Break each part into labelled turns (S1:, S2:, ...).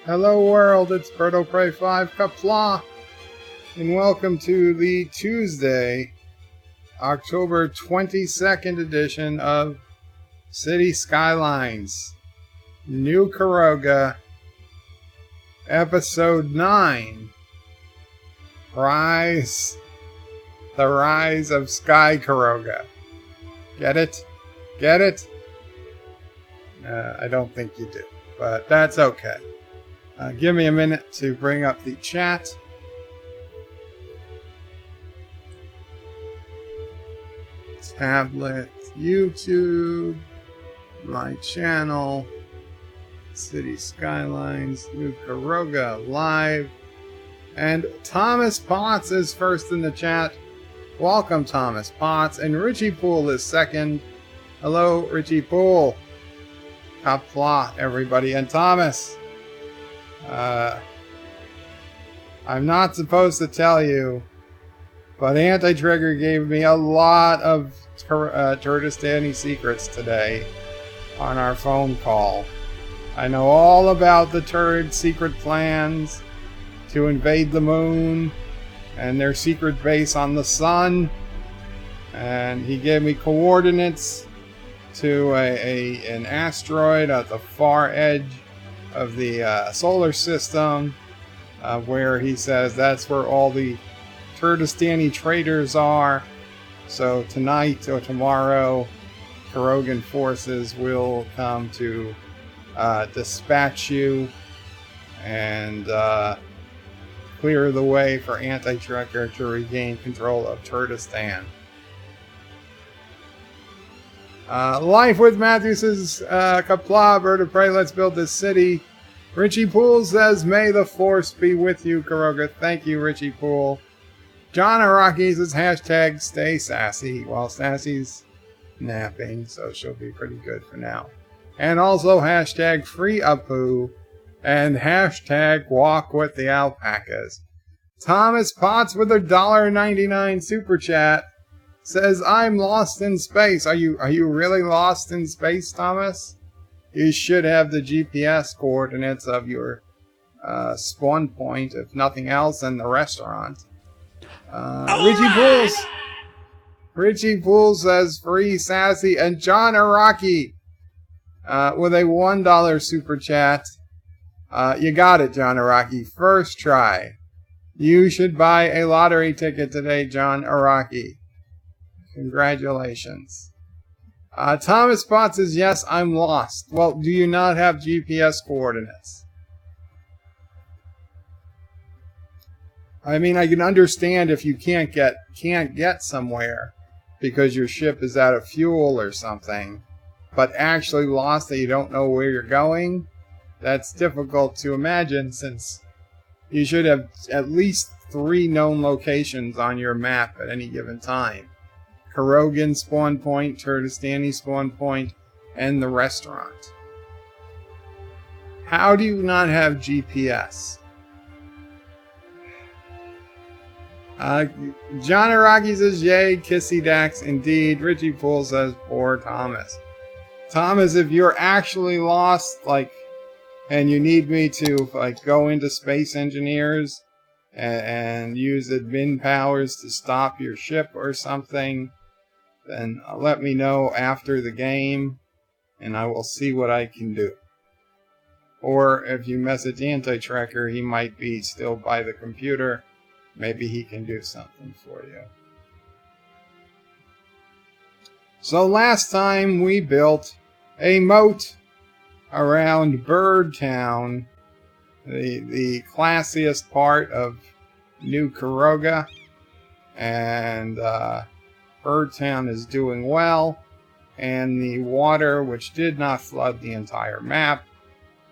S1: Hello world, it's Birdo Prey 5 Qapla, and welcome to the Tuesday, October 22nd edition of City Skylines, New Karoga, Episode 9, The Rise of Skycaroga. Get it? Get it? I don't think you do, but that's okay. Give me a minute to bring up the chat. Tablet, YouTube, my channel, City Skylines, New Karoga Live, and Thomas Potts is first in the chat. Welcome, Thomas Potts, and Richie Poole is second. Hello, Richie Poole. Qapla, everybody, and Thomas. I'm not supposed to tell you, but Anti-Trigger gave me a lot of Turdistani secrets today on our phone call. I know all about the Turd secret plans to invade the moon and their secret base on the sun, and he gave me coordinates to an asteroid at the far edge of the solar system, where he says that's where all the Turdistani traders are. So tonight or tomorrow, Karogan forces will come to dispatch you and clear the way for Anti-Trigger to regain control of Turdistan. Life with Matthews says, Qapla, Bird of Prey, let's build this city. Richie Poole says, may the force be with you, Karoga. Thank you, Richie Poole. John Araki says, hashtag stay sassy. Well, Sassy's napping, so she'll be pretty good for now. And also hashtag free Apu and hashtag walk with the alpacas. Thomas Potts with a $1.99 super chat says, I'm lost in space. Are you really lost in space, Thomas? You should have the GPS coordinates of your spawn point, if nothing else, and the restaurant. Richie Poole says, free Sassy, and John Araki with a $1 super chat. You got it, John Araki. First try. You should buy a lottery ticket today, John Araki. Congratulations. Thomas Potts says, yes, I'm lost. Well, do you not have GPS coordinates? I mean, I can understand if you can't get somewhere because your ship is out of fuel or something, but actually lost that you don't know where you're going, that's difficult to imagine, since you should have at least 3 known locations on your map at any given time. Karogan spawn point, Turdistani spawn point, and the restaurant. How do you not have GPS? John Araki says, yay, Kissy Dax, indeed. Richie Poole says, poor Thomas. Thomas, if you're actually lost, and you need me to, go into Space Engineers and use admin powers to stop your ship or something, then let me know after the game, and I will see what I can do. Or if you message Anti-Tracker, he might be still by the computer. Maybe he can do something for you. So last time we built a moat around Bird Town, the classiest part of New Karoga, and Bird Town is doing well, and the water, which did not flood the entire map,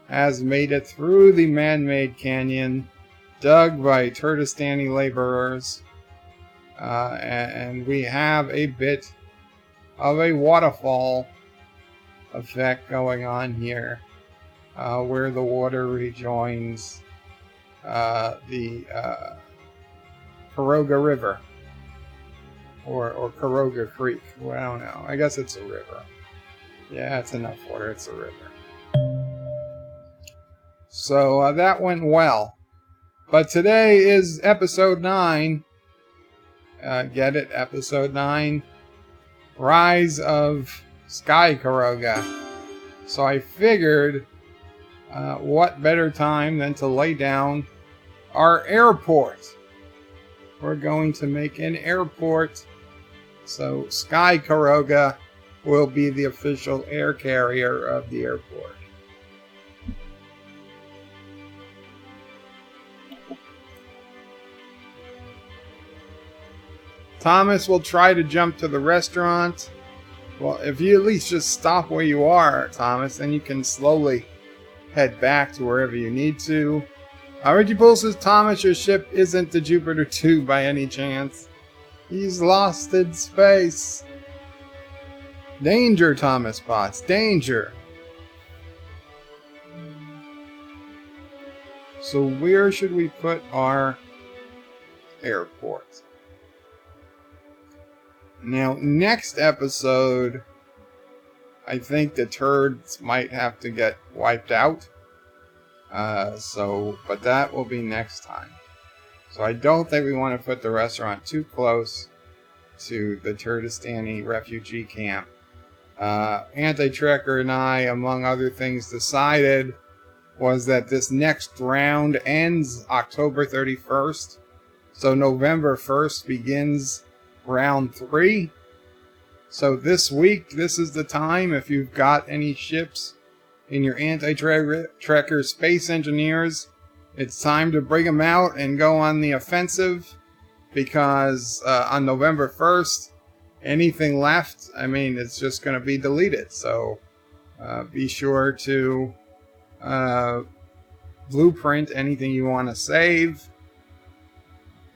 S1: has made it through the man-made canyon dug by Turdistani laborers, and we have a bit of a waterfall effect going on here, where the water rejoins the Karoga River. Or Karoga Creek. Well, I don't know. I guess it's a river. Yeah, it's enough water. It's a river. So that went well. But today is episode 9. Get it? Episode 9. Rise of Skycaroga. So I figured, what better time than to lay down our airport. We're going to make an airport. So Skycaroga will be the official air carrier of the airport. Thomas will try to jump to the restaurant. Well, if you at least just stop where you are, Thomas, then you can slowly head back to wherever you need to. Reggie Poole says, Thomas, your ship isn't the Jupiter 2 by any chance. He's lost in space. Danger, Thomas Potts, danger. So where should we put our airport? Now, next episode, I think the turds might have to get wiped out. But that will be next time. So I don't think we want to put the restaurant too close to the Turdistani refugee camp. Anti-Trekker and I, among other things, decided was that this next round ends October 31st. So November 1st begins round 3. So this week, this is the time, if you've got any ships in your Anti-Trekker Space Engineers, it's time to bring them out and go on the offensive, because on November 1st, anything left, I mean, it's just going to be deleted. So be sure to blueprint anything you want to save.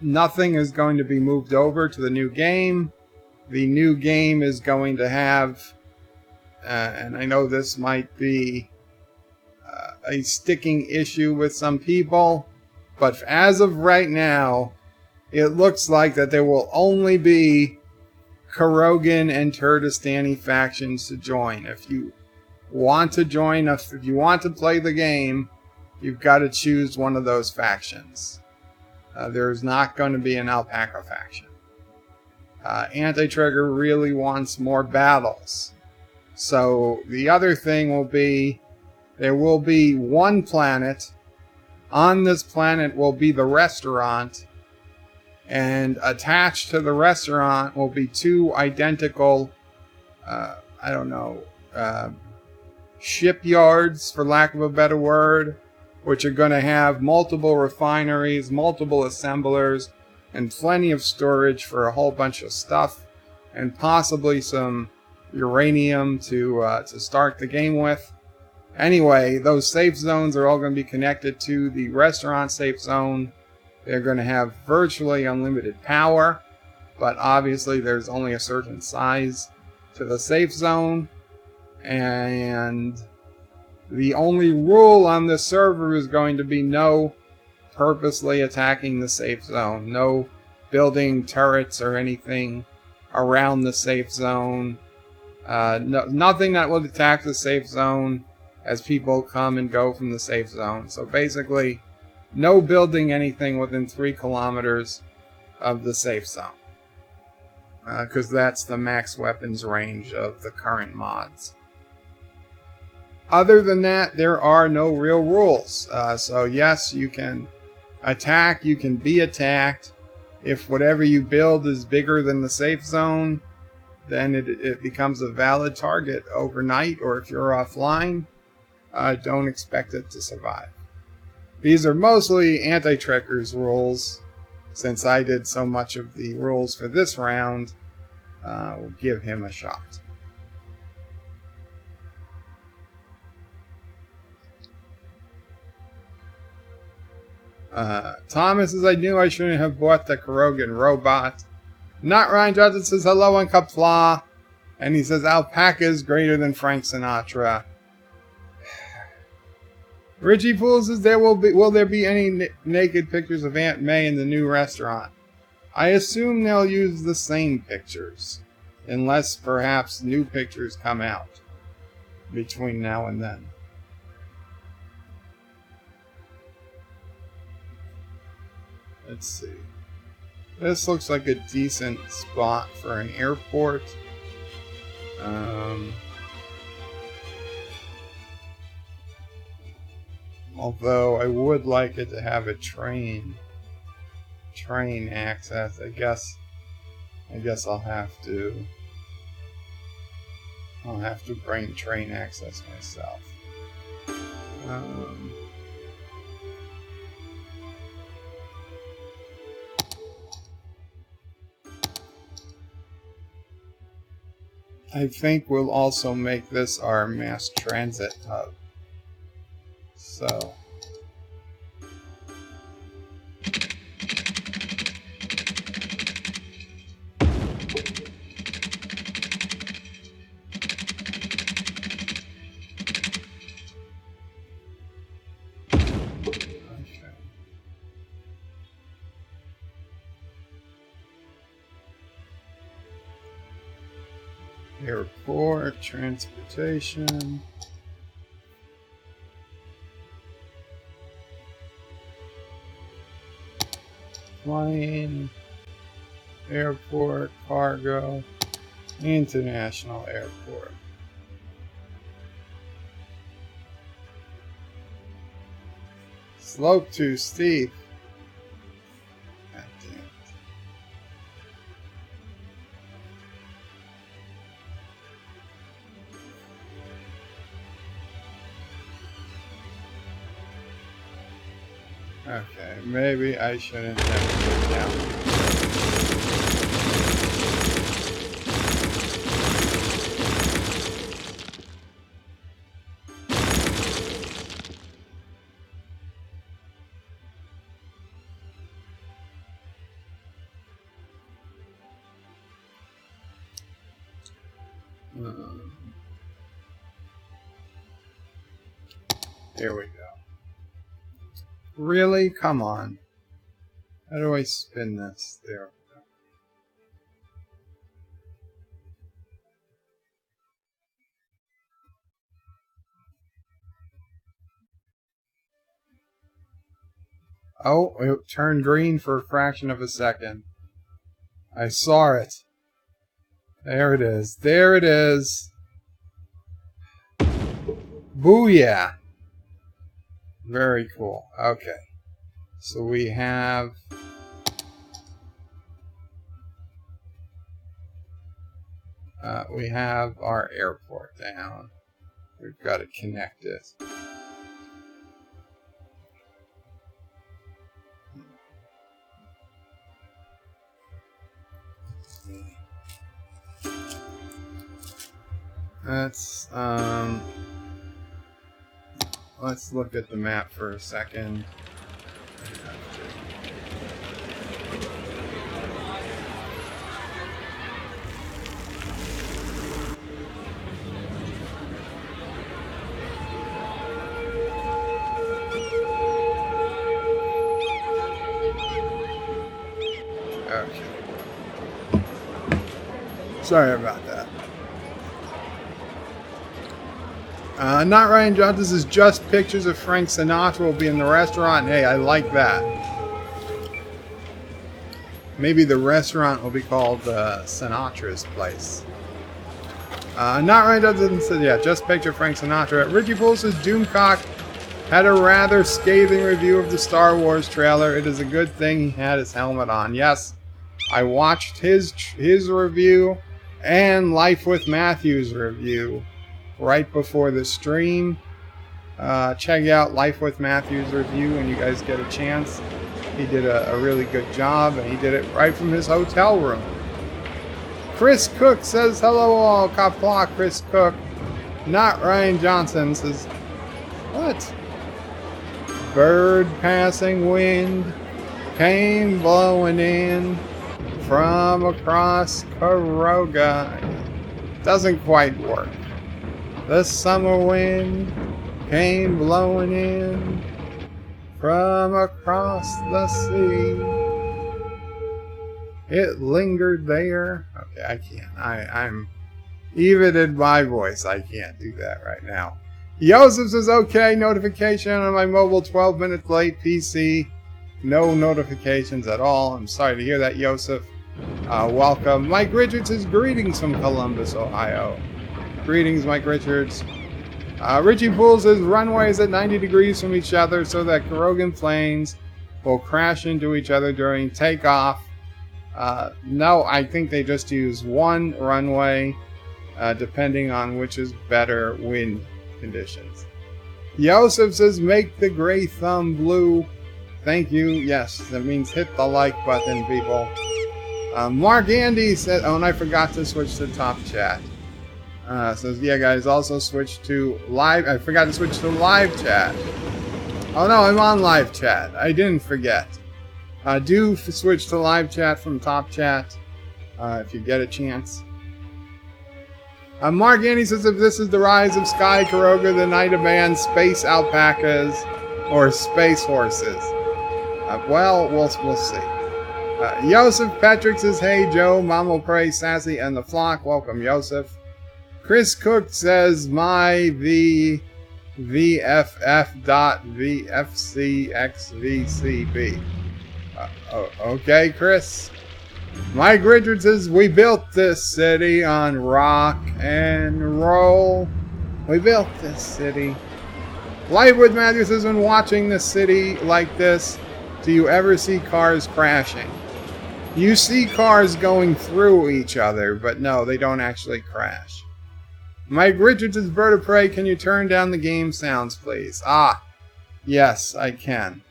S1: Nothing is going to be moved over to the new game. The new game is going to have, and I know this might be a sticking issue with some people, but as of right now, it looks like that there will only be Karogan and Turdistani factions to join. If you want to join, if you want to play the game, you've got to choose one of those factions. There's not going to be an alpaca faction. Anti-Trigger really wants more battles. So the other thing will be, there will be one planet. On this planet will be the restaurant. And attached to the restaurant will be 2 identical, shipyards, for lack of a better word, which are going to have multiple refineries, multiple assemblers, and plenty of storage for a whole bunch of stuff, and possibly some uranium to start the game with. Anyway, those safe zones are all going to be connected to the restaurant safe zone. They're going to have virtually unlimited power, but obviously there's only a certain size to the safe zone, and the only rule on this server is going to be no purposely attacking the safe zone. No building turrets or anything around the safe zone. Nothing that will attack the safe zone as people come and go from the safe zone. So basically, no building anything within 3 kilometers of the safe zone. Because that's the max weapons range of the current mods. Other than that, there are no real rules. So yes, you can attack, you can be attacked. If whatever you build is bigger than the safe zone, then it becomes a valid target overnight, or if you're offline, don't expect it to survive. These are mostly Anti-Trekker's rules. Since I did so much of the rules for this round, we'll give him a shot. Thomas says, I knew I shouldn't have bought the Karogan robot. Not Ryan Johnson says, hello on Qapla. And he says, alpaca is greater than Frank Sinatra. Richie Poole says, will there be any naked pictures of Aunt May in the new restaurant? I assume they'll use the same pictures. Unless perhaps new pictures come out between now and then. Let's see. This looks like a decent spot for an airport. Although I would like it to have a train access. I guess I'll have to bring train access myself. I think we'll also make this our mass transit hub. So airport, transportation. Plane, airport, cargo, international airport. Slope too steep. God damn it. Okay, maybe I shouldn't have put it down. There we go. Really? Come on. How do I spin this? There. Oh, it turned green for a fraction of a second. I saw it. There it is. There it is. Booyah! Very cool. Okay. So we have our airport down. We've got to connect it. Let's look at the map for a second. Okay. Sorry about that. Not Ryan Johnson. This is just pictures of Frank Sinatra will be in the restaurant. Hey, I like that. Maybe the restaurant will be called Sinatra's Place. Not Ryan Johnson said, yeah, just picture Frank Sinatra. Richie Poole says Doomcock had a rather scathing review of the Star Wars trailer. It is a good thing he had his helmet on. Yes, I watched his review and Life with Matthew's review right before the stream. Check out Life with Matthew's review when you guys get a chance. He did a really good job, and he did it right from his hotel room. Chris Cook says, hello all, Qapla, Chris Cook. Not Ryan Johnson says, what? Bird passing wind came blowing in from across Karoga. Doesn't quite work. The summer wind came blowing in from across the sea. It lingered there. Okay, I can't. I'm even in my voice. I can't do that right now. Joseph says, okay, notification on my mobile 12 minutes late PC. no notifications at all. I'm sorry to hear that, Yosef. Welcome. Mike Richards says, greetings from Columbus, Ohio. Greetings, Mike Richards. Richie Poole says, runways at 90 degrees from each other so that Karogan planes will crash into each other during takeoff. No, I think they just use one runway, depending on which is better wind conditions. Yosef says, make the gray thumb blue. Thank you. Yes, that means hit the like button, people. Mark Andy said, oh, and I forgot to switch to top chat. Says, yeah, guys, also switch to live. I forgot to switch to live chat. Oh, no, I'm on live chat. I didn't forget. Do switch to live chat from top chat if you get a chance. Mark Andy says, if this is the Rise of Skycaroga, the night of man, space alpacas, or space horses. Well, we'll see. Yosef Patrick says, hey, Joe, Mama Pray, Sassy, and the flock. Welcome, Yosef. Chris Cook says, my VFF.VFCXVCB. Okay, Chris. Mike Richards says, we built this city on rock and roll. We built this city. Live with Matthew says, when watching the city like this, do you ever see cars crashing? You see cars going through each other, but no, they don't actually crash. Mike Richards says, Bird of Prey, can you turn down the game sounds, please? Ah, yes, I can.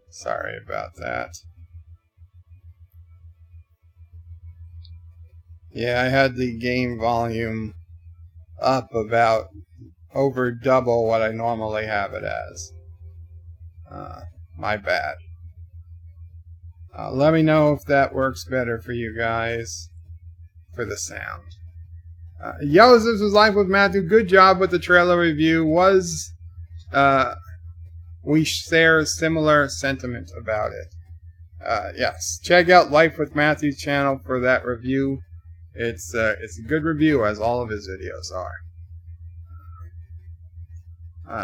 S1: Sorry about that. Yeah, I had the game volume up about over double what I normally have it as. My bad. Let me know if that works better for you guys for the sound. Yosef was live with Matthew. Good job with the trailer review. We share a similar sentiment about it. Yes, check out Life with Matthew's channel for that review. It's a good review, as all of his videos are.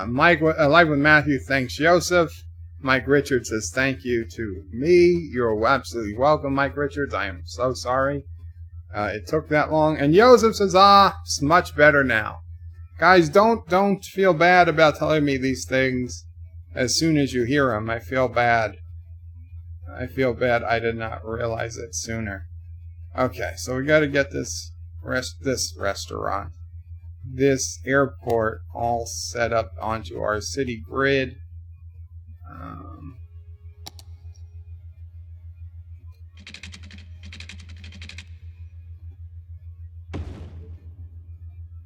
S1: Life with Matthew thanks Yosef. Mike Richards says thank you to me. You're absolutely welcome, Mike Richards. I am so sorry it took that long. And Yosef says, it's much better now. Guys, don't feel bad about telling me these things. As soon as you hear them, I feel bad. I feel bad I did not realize it sooner. Okay, so we got to get this restaurant, this airport all set up onto our city grid.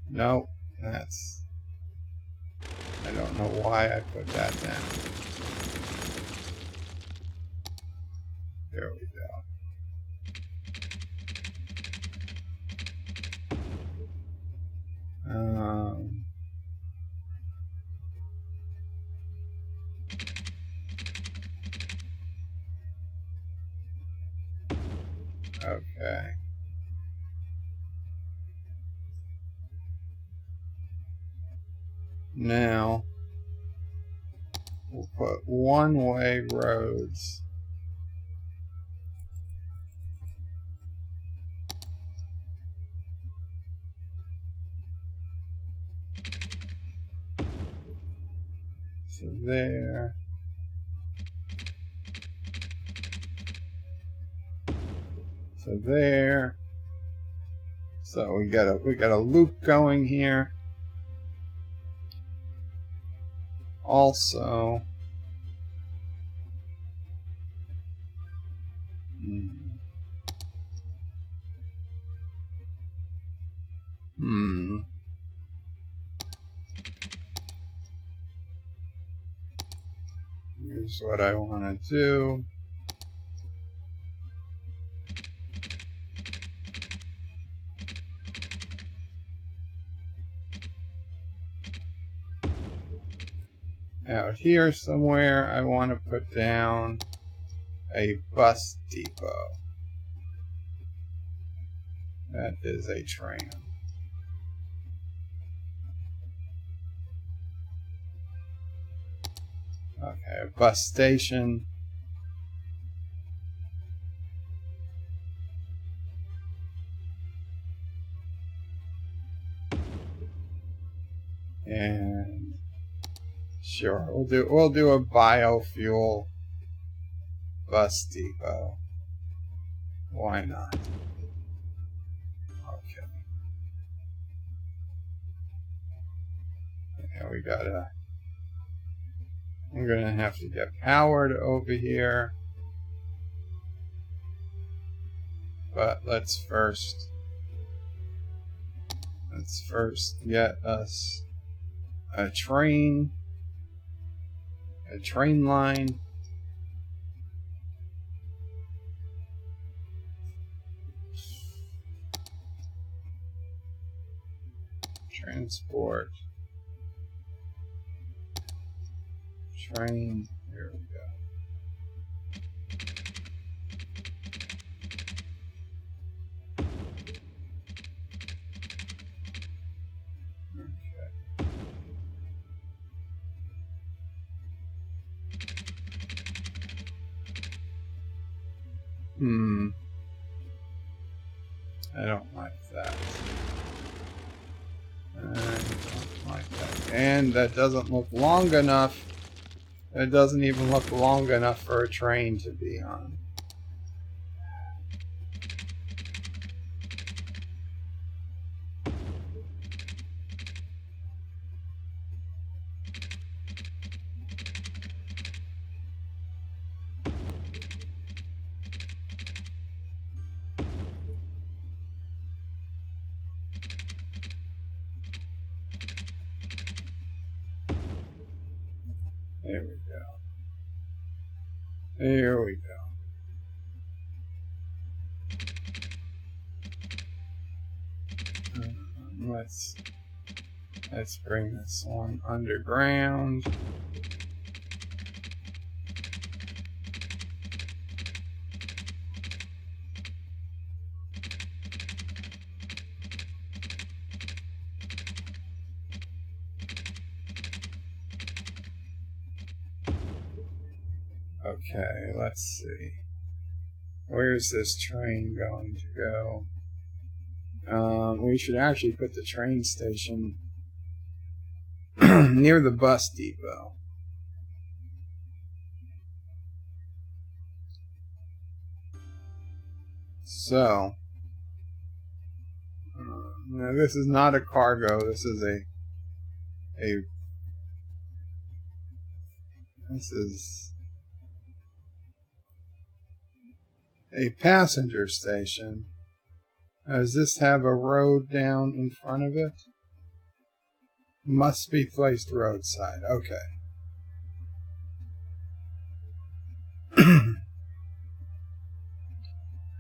S1: No, that's... I don't know why I put that down. There we go. Okay. Now, we'll put one-way roads. So there. So there. So we got a loop going here. Also, here's what I want to do. Out here somewhere, I want to put down a bus depot. That is a train. Okay, bus station. And sure, we'll do a biofuel bus depot. Why not? Okay. Yeah, we gotta. I'm gonna have to get powered over here. But let's first get us a train line. Transport. Train. Here we go. I don't like that. I don't like that. And that doesn't look long enough. It doesn't even look long enough for a train to be on. There we go. There we go. Let's bring this one underground. Okay, let's see. Where's this train going to go? We should actually put the train station near the bus depot. So, now this is not a cargo. This is a passenger station. Does this have a road down in front of it? Must be placed roadside. Okay.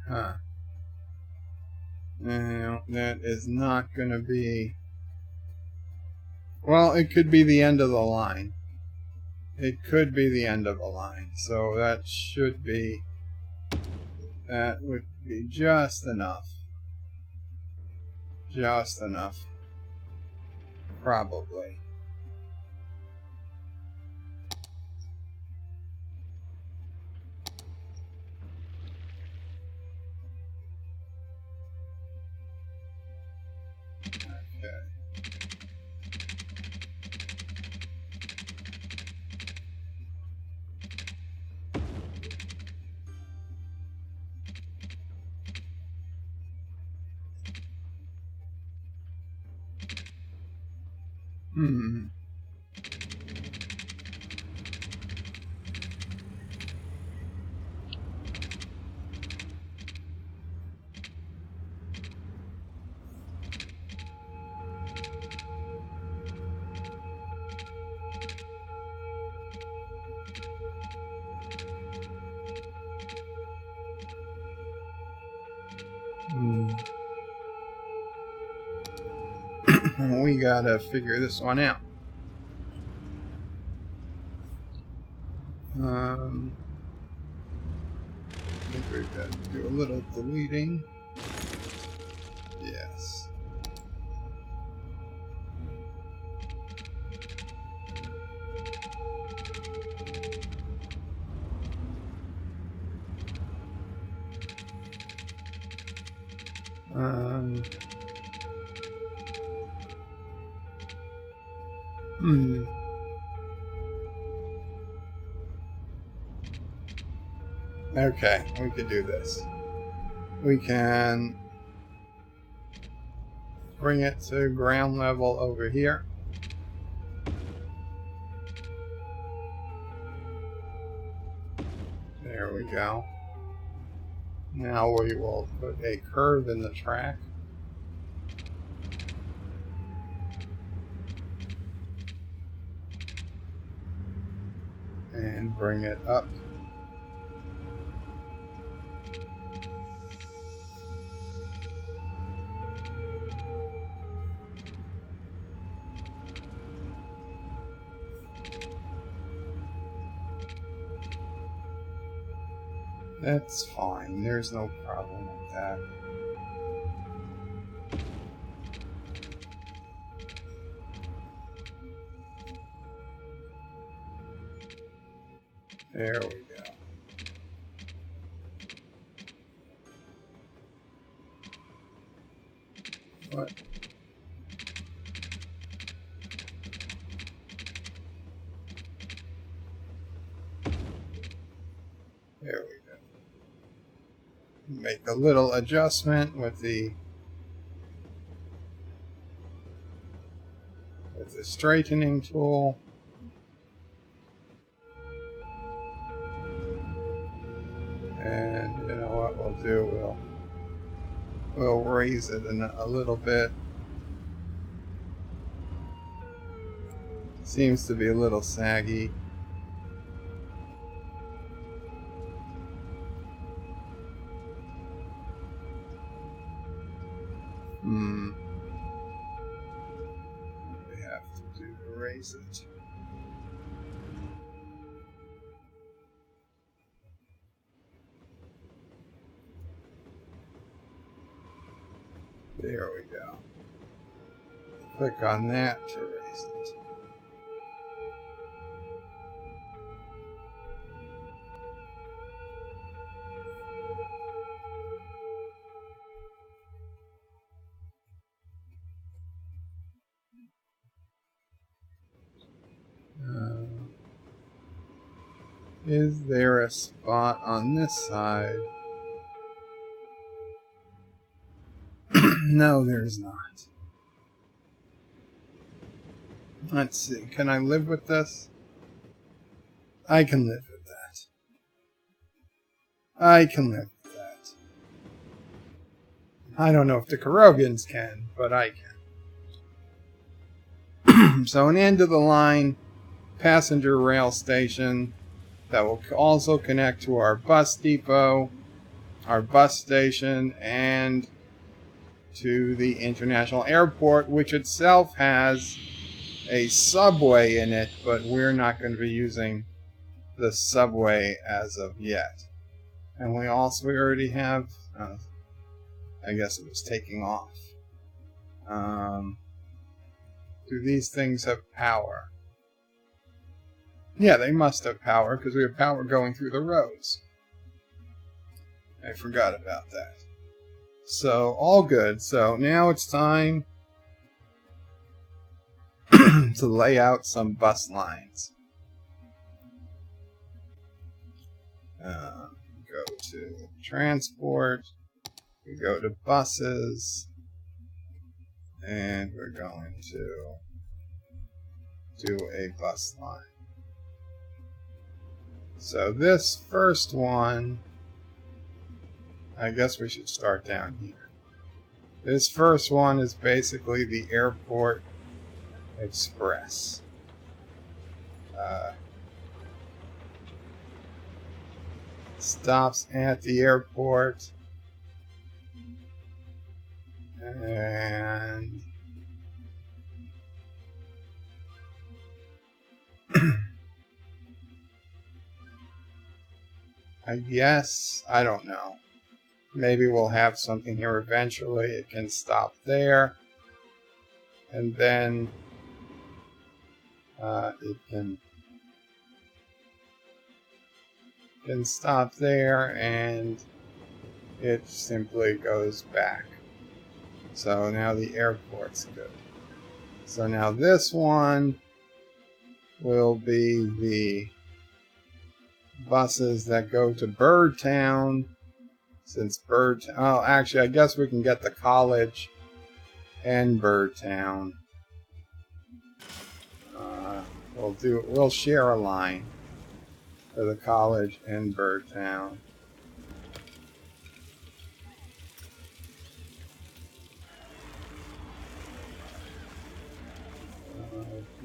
S1: Huh. No, that is not going to be... Well, it could be the end of the line. It could be the end of the line. So that should be... That would be just enough. Just enough. Probably. Hmm. We gotta figure this one out. I think we've got to do a little deleting. Yes. Okay, we can do this. We can bring it to ground level over here. There we go. Now we will put a curve in the track. And bring it up. That's fine. There's no problem with that. There we go. What? There we go. Make a little adjustment with the straightening tool. And you know what we'll do? We'll raise it a little bit. Seems to be a little saggy. We have to do to raise it. There we go. Click on that to raise it. Is there a spot on this side? No, there's not. Let's see. Can I live with this? I can live with that. I can live with that. I don't know if the Karogans can, but I can. So an end of the line passenger rail station that will also connect to our bus depot, our bus station, and to the international airport, which itself has a subway in it, but we're not going to be using the subway as of yet. And we already have, I guess it was taking off. Do these things have power? Yeah, they must have power because we have power going through the roads. I forgot about that. So, all good. So, now it's time to lay out some bus lines. Go to transport. We go to buses. And we're going to do a bus line. So this first one, I guess we should start down here. This first one is basically the Airport Express. Stops at the airport. And I guess, I don't know. Maybe we'll have something here eventually. It can stop there. And then it can stop there and it simply goes back. So now the airport's good. So now this one will be the buses that go to Birdtown. Since oh, actually, I guess we can get the college and Birdtown. We'll share a line for the college and Birdtown.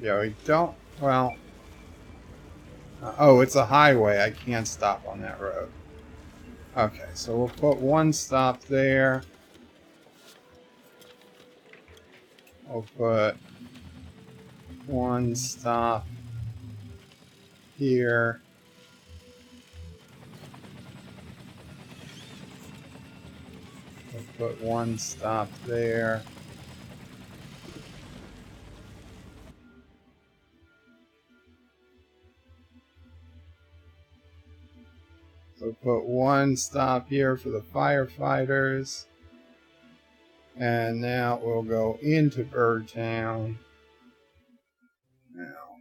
S1: Yeah, we don't. Well, oh, it's a highway. I can't stop on that road. Okay, so we'll put one stop there. We'll put one stop here. We'll put one stop there. We'll put one stop here for the firefighters. And now we'll go into Birdtown. Now.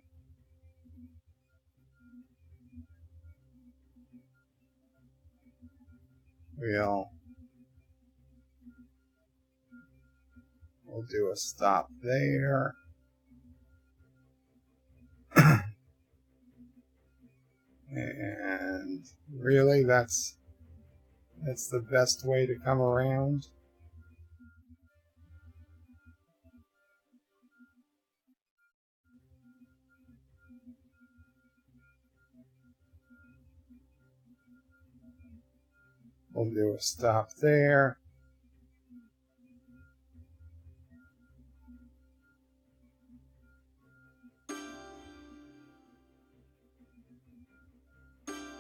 S1: We'll do a stop there. And really, that's the best way to come around. We'll do a stop there.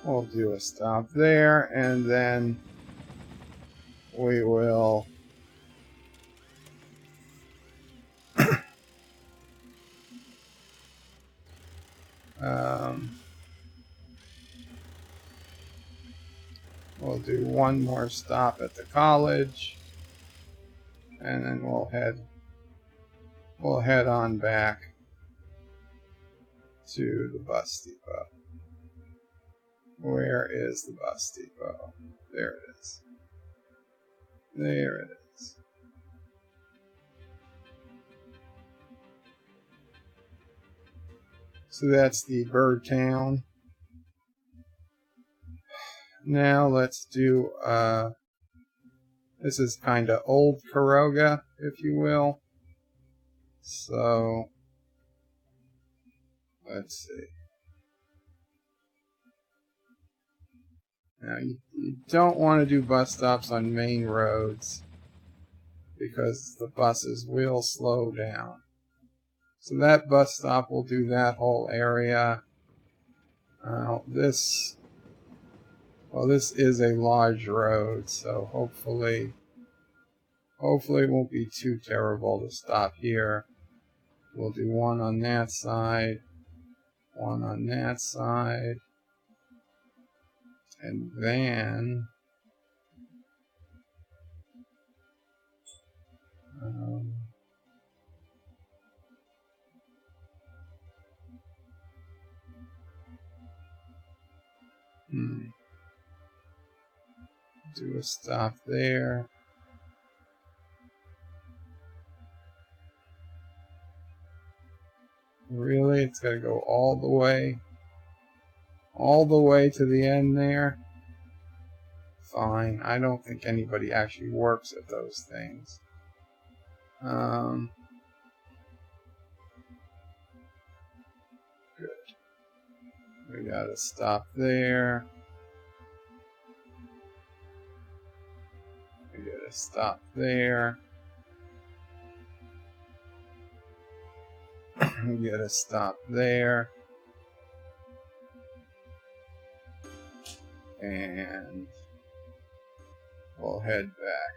S1: We'll do a stop there, and then we will we'll do one more stop at the college, and then we'll head on back to the bus depot. Where is the bus depot? There it is. There it is. So that's the Birdtown. Now let's do, this is kind of old Caroga, if you will. So, let's see. Now, you don't want to do bus stops on main roads because the buses will slow down. So that bus stop will do that whole area. This is a large road, so hopefully it won't be too terrible to stop here. We'll do one on that side, one on that side. And then do a stop there. Really? It's got to go all the way to the end there? Fine. I don't think anybody actually works at those things. Good. We got to stop there. We got to stop there. We got to stop there. And we'll head back.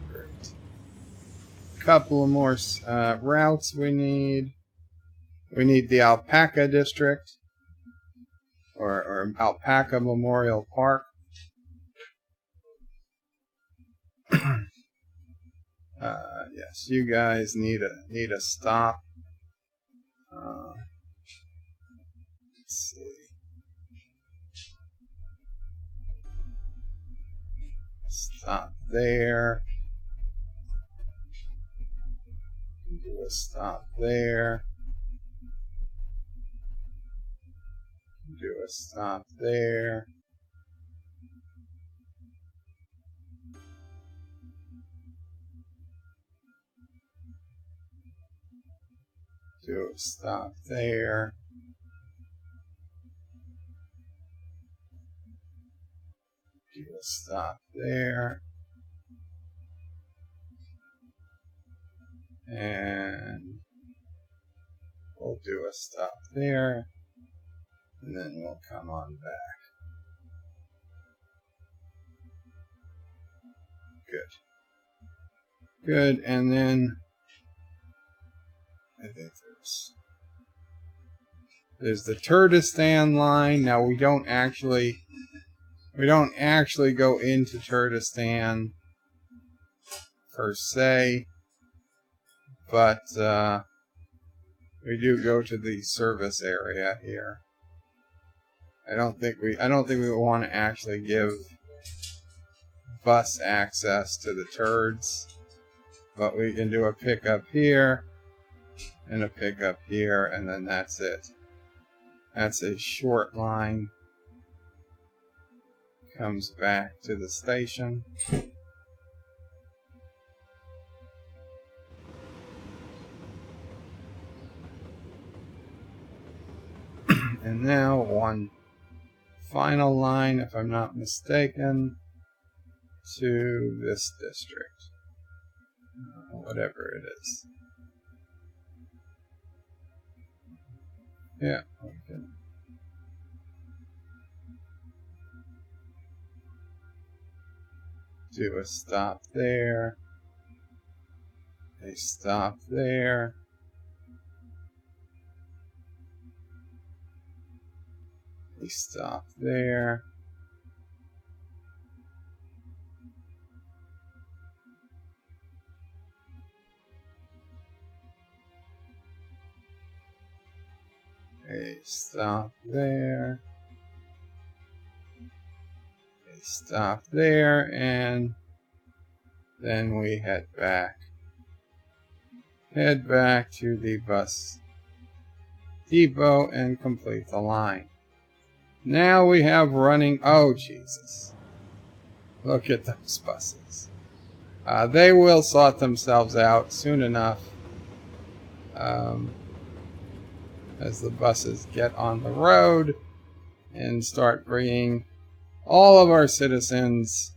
S1: Great. A couple of more routes we need. We need the Alpaca District. or Alpaca Memorial Park. Yes, you guys need a stop. Let's see. Stop there. Do a stop there. Do a stop there. Do a stop there. Do a stop there. And we'll do a stop there. And then we'll come on back. Good. Good, and then I think there's the Kurdistan line. Now we don't actually go into Kurdistan per se, but we do go to the service area here. I don't think we want to actually give bus access to the turds, but we can do a pickup here and a pickup here, and then that's it. That's a short line. Comes back to the station. And now one final line, if I'm not mistaken, to this district. Whatever it is. Yeah, we can. Do a stop there. A stop there. A stop there. A stop there. A stop there, and then we head back. Head back to the bus depot and complete the line. Now we have running. Oh, Jesus. Look at those buses. They will sort themselves out soon enough. As the buses get on the road and start bringing all of our citizens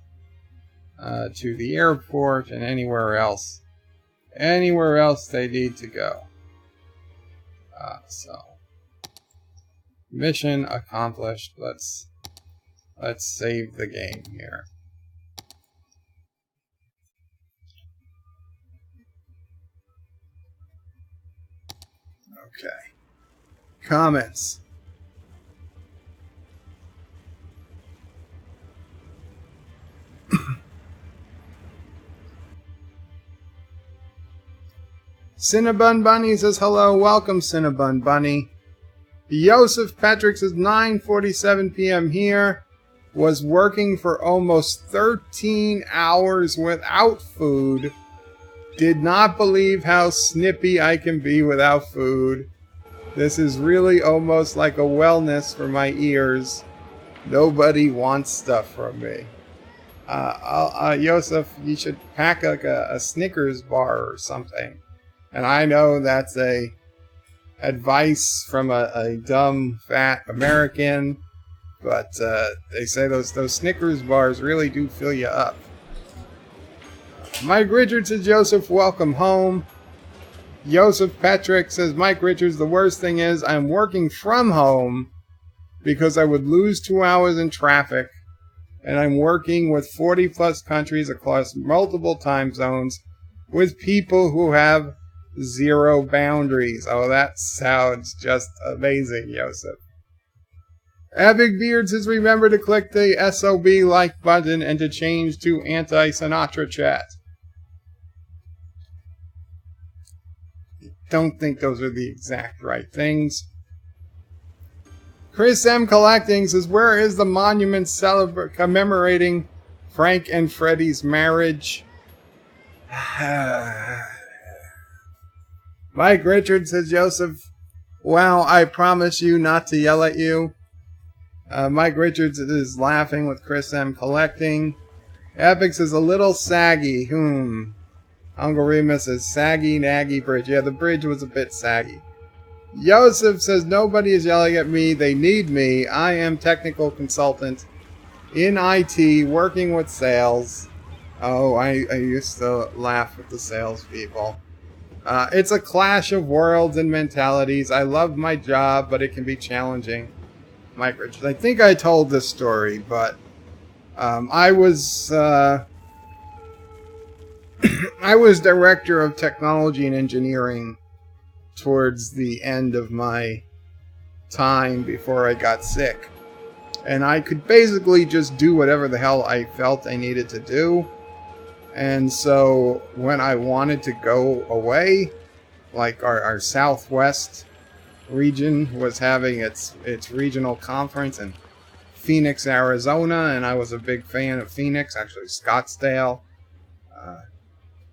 S1: to the airport and anywhere else they need to go. So mission accomplished. Let's save the game here. Okay. Comments. Cinnabon Bunny says hello. Welcome, Cinnabon Bunny. Joseph Patrick says 9:47 p.m. here. Was working for almost 13 hours without food. Did not believe how snippy I can be without food. This is really almost like a wellness for my ears. Nobody wants stuff from me. Joseph, you should pack like a Snickers bar or something. And I know that's a advice from a dumb, fat American, but they say those Snickers bars really do fill you up. Mike Richards says, Joseph, welcome home. Joseph Patrick says, Mike Richards, the worst thing is I'm working from home because I would lose 2 hours in traffic, and I'm working with 40 plus countries across multiple time zones with people who have zero boundaries. Oh, that sounds just amazing, Joseph. Epic Beard says remember to click the SOB like button and to change to anti-Sinatra chat. Don't think those are the exact right things. Chris M. Collecting says, where is the monument commemorating Frank and Freddie's marriage? Mike Richards says, Joseph, wow, I promise you not to yell at you. Mike Richards is laughing with Chris M. Collecting. Epic says, a little saggy. Uncle Remus says, saggy, naggy bridge. Yeah, the bridge was a bit saggy. Joseph says, nobody is yelling at me. They need me. I am technical consultant in IT, working with sales. Oh, I used to laugh with the salespeople. It's a clash of worlds and mentalities. I love my job, but it can be challenging. Mike Richards. I think I told this story, but I was I was director of technology and engineering towards the end of my time before I got sick. And I could basically just do whatever the hell I felt I needed to do. And so when I wanted to go away, like our Southwest region was having its regional conference in Phoenix, Arizona, and I was a big fan of Phoenix, actually Scottsdale.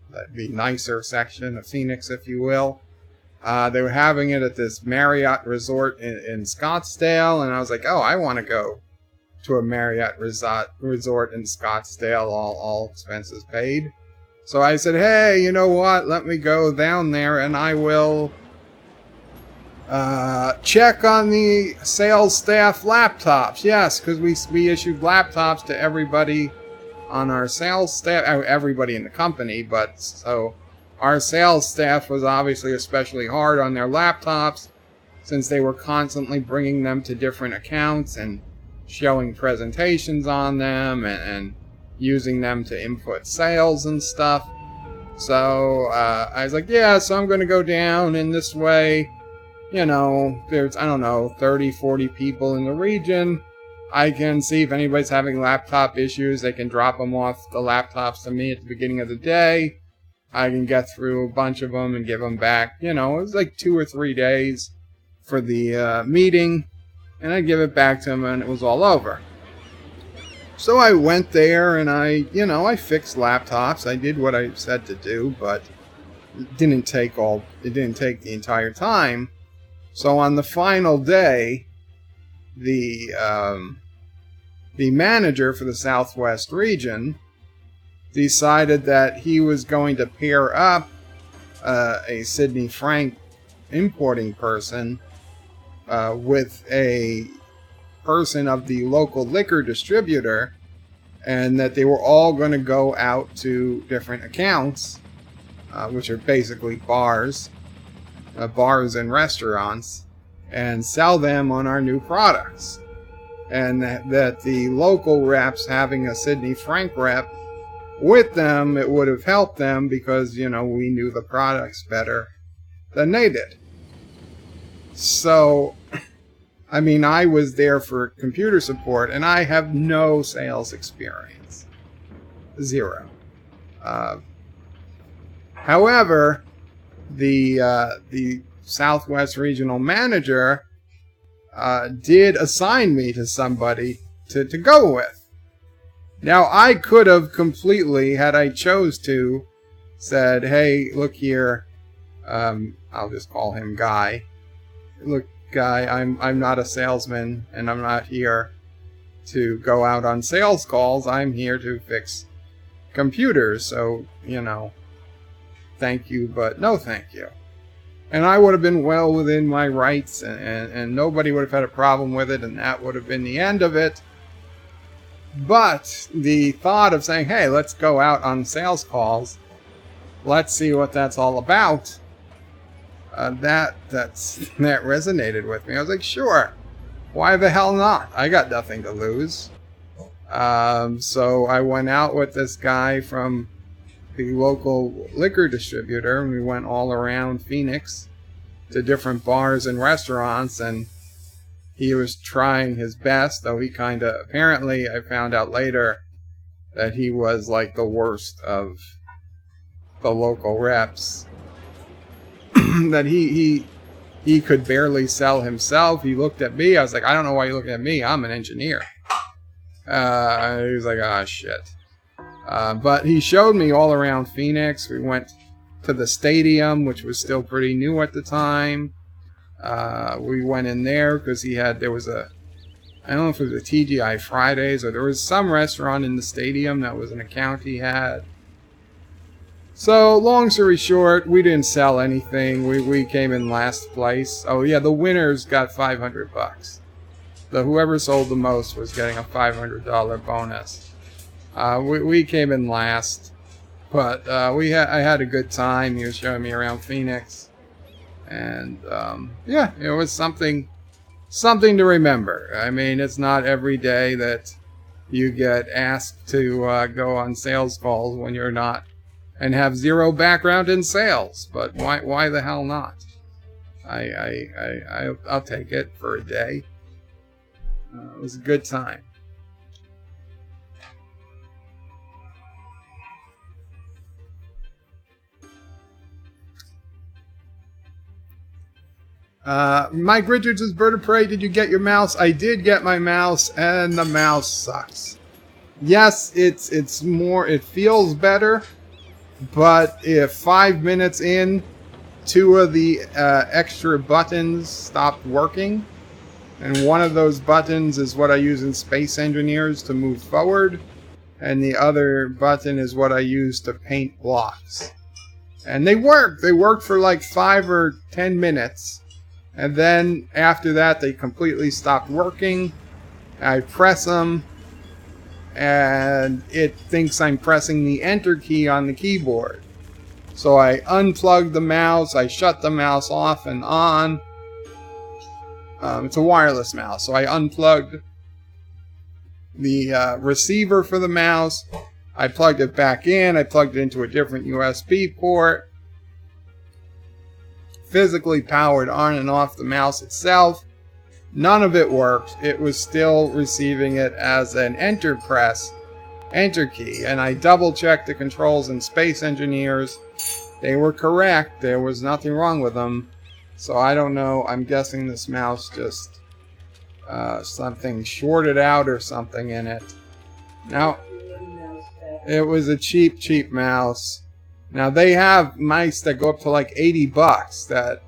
S1: That'd be nicer section of Phoenix, if you will. They were having it at this Marriott resort in Scottsdale, and I was like, oh, I want to go to a Marriott resort in Scottsdale, all expenses paid. So I said, hey, you know what? Let me go down there, and I will check on the sales staff laptops. Yes, because we issued laptops to everybody on our sales staff, everybody in the company, but so our sales staff was obviously especially hard on their laptops since they were constantly bringing them to different accounts and showing presentations on them and using them to input sales and stuff. So I was like, yeah, so I'm going to go down in this way. You know, there's, I don't know, 30, 40 people in the region. I can see if anybody's having laptop issues. They can drop them off the laptops to me at the beginning of the day. I can get through a bunch of them and give them back. You know, it was like 2 or 3 days for the meeting. And I give it back to them and it was all over. So I went there and I fixed laptops. I did what I said to do, but it didn't take the entire time. So on the final day, the manager for the Southwest region decided that he was going to pair up a Sidney Frank importing person with a person of the local liquor distributor, and that they were all going to go out to different accounts, which are basically bars and restaurants, and sell them on our new products. And that the local reps having a Sidney Frank rep with them, it would have helped them because, you know, we knew the products better than they did. So, I mean, I was there for computer support, and I have no sales experience. 0. However, the Southwest Regional Manager did assign me to somebody to go with. Now, I could have completely, had I chose to, said, hey, look here, I'll just call him Guy. Look, Guy, I'm not a salesman, and I'm not here to go out on sales calls. I'm here to fix computers, so, you know, thank you, but no thank you. And I would have been well within my rights, and nobody would have had a problem with it, and that would have been the end of it. But the thought of saying, hey, let's go out on sales calls, let's see what that's all about, that resonated with me. I was like, sure, why the hell not? I got nothing to lose. So I went out with this guy from the local liquor distributor, and we went all around Phoenix to different bars and restaurants and he was trying his best, though he kind of, apparently, I found out later that he was like the worst of the local reps. That he could barely sell himself. He looked at me. I was like, I don't know why you're looking at me. I'm an engineer. He was like, ah, shit. But he showed me all around Phoenix. We went to the stadium, which was still pretty new at the time. We went in there because there was a, I don't know if it was a TGI Fridays or there was some restaurant in the stadium that was an account he had. So, long story short, we didn't sell anything. We came in last place. Oh yeah, the winners got $500. Whoever sold the most was getting a $500 bonus. We came in last, but I had a good time. He was showing me around Phoenix, and yeah, it was something to remember. I mean, it's not every day that you get asked to go on sales calls when you're not and have zero background in sales. But why the hell not? I'll take it for a day. It was a good time. Mike Richards is Bird of Prey. Did you get your mouse? I did get my mouse, and the mouse sucks. Yes, it's more. It feels better, but if 5 minutes in, 2 of the extra buttons stopped working, and one of those buttons is what I use in Space Engineers to move forward, and the other button is what I use to paint blocks. And they worked. They worked for like 5 or 10 minutes. And then after that, they completely stopped working. I press them, and it thinks I'm pressing the Enter key on the keyboard. So I unplug the mouse, I shut the mouse off and on. It's a wireless mouse, so I unplugged the receiver for the mouse. I plugged it back in, I plugged it into a different USB port. Physically powered on and off the mouse itself. None of it worked. It was still receiving it as an enter key. And I double checked the controls in Space Engineers. They were correct. There was nothing wrong with them. So I don't know. I'm guessing this mouse just something shorted out or something in it. Now, it was a cheap mouse. Now, they have mice that go up to like $80 that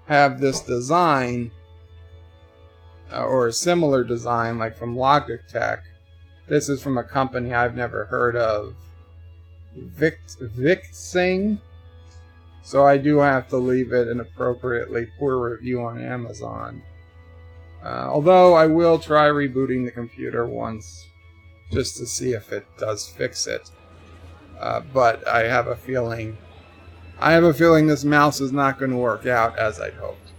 S1: have this design, or a similar design, like from Logitech. This is from a company I've never heard of, Vixing. So I do have to leave it an appropriately poor review on Amazon. Although I will try rebooting the computer once, just to see if it does fix it. But I have a feeling this mouse is not going to work out as I'd hoped.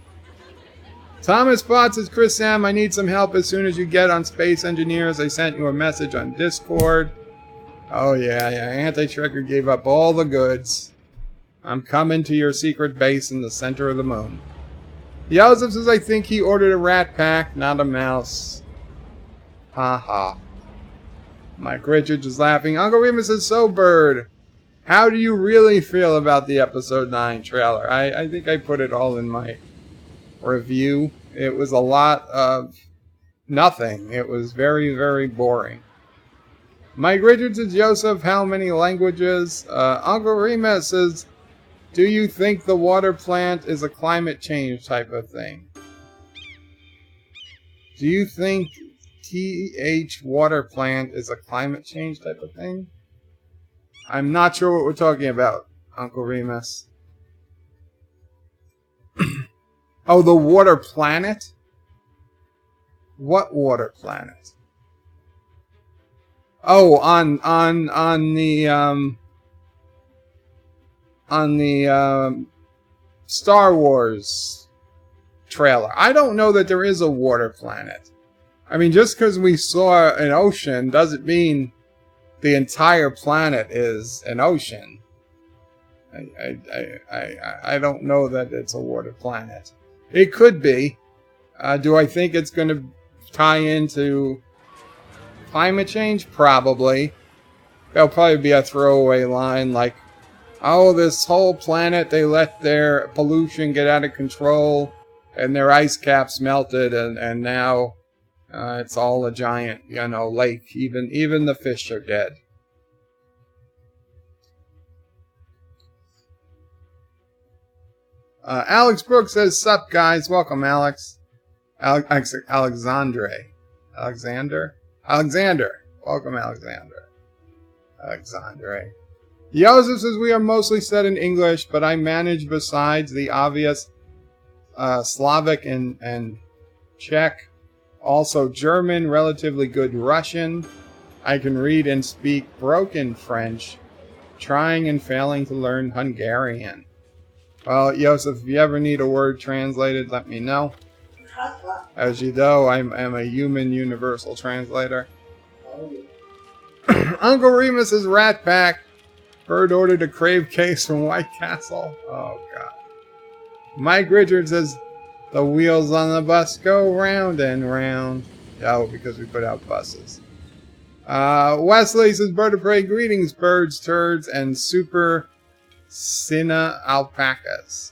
S1: Thomas Potts says, Chris Sam, I need some help as soon as you get on Space Engineers. I sent you a message on Discord. Oh yeah, Anti-Shredder gave up all the goods. I'm coming to your secret base in the center of the moon. Joseph says, I think he ordered a rat pack, not a mouse. Ha. Mike Richards is laughing. Uncle Remus says, so Bird, how do you really feel about the episode 9 trailer? I think I put it all in my review. It was a lot of nothing. It was very, very boring. Mike Richards says, Joseph, how many languages? Uncle Remus says, do you think the water plant is a climate change type of thing? Do you think TH water plant is a climate change type of thing? I'm not sure what we're talking about, Uncle Remus. Oh, the water planet? What water planet? Oh, on the Star Wars trailer. I don't know that there is a water planet. I mean, just because we saw an ocean doesn't mean the entire planet is an ocean. I don't know that it's a water planet. It could be. Do I think it's going to tie into climate change? Probably. There'll probably be a throwaway line like, oh, this whole planet, they let their pollution get out of control and their ice caps melted and now it's all a giant, lake. Even the fish are dead. Alex Brooks says, sup guys, welcome Alex. Alexander. Welcome Alexander. Joseph says, we are mostly said in English, but I manage besides the obvious Slavic and Czech. Also German, relatively good Russian. I can read and speak broken French. Trying and failing to learn Hungarian. Well, Joseph, if you ever need a word translated, let me know.
S2: Qapla.
S1: As you know, I'm a human universal translator. Uncle Remus's Rat Pack. Bird ordered a crave case from White Castle. Oh, God. Mike Richards says, the wheels on the bus go round and round. Oh, because we put out buses. Wesley says, Bird of Prey, greetings, birds, turds, and super Cinna alpacas.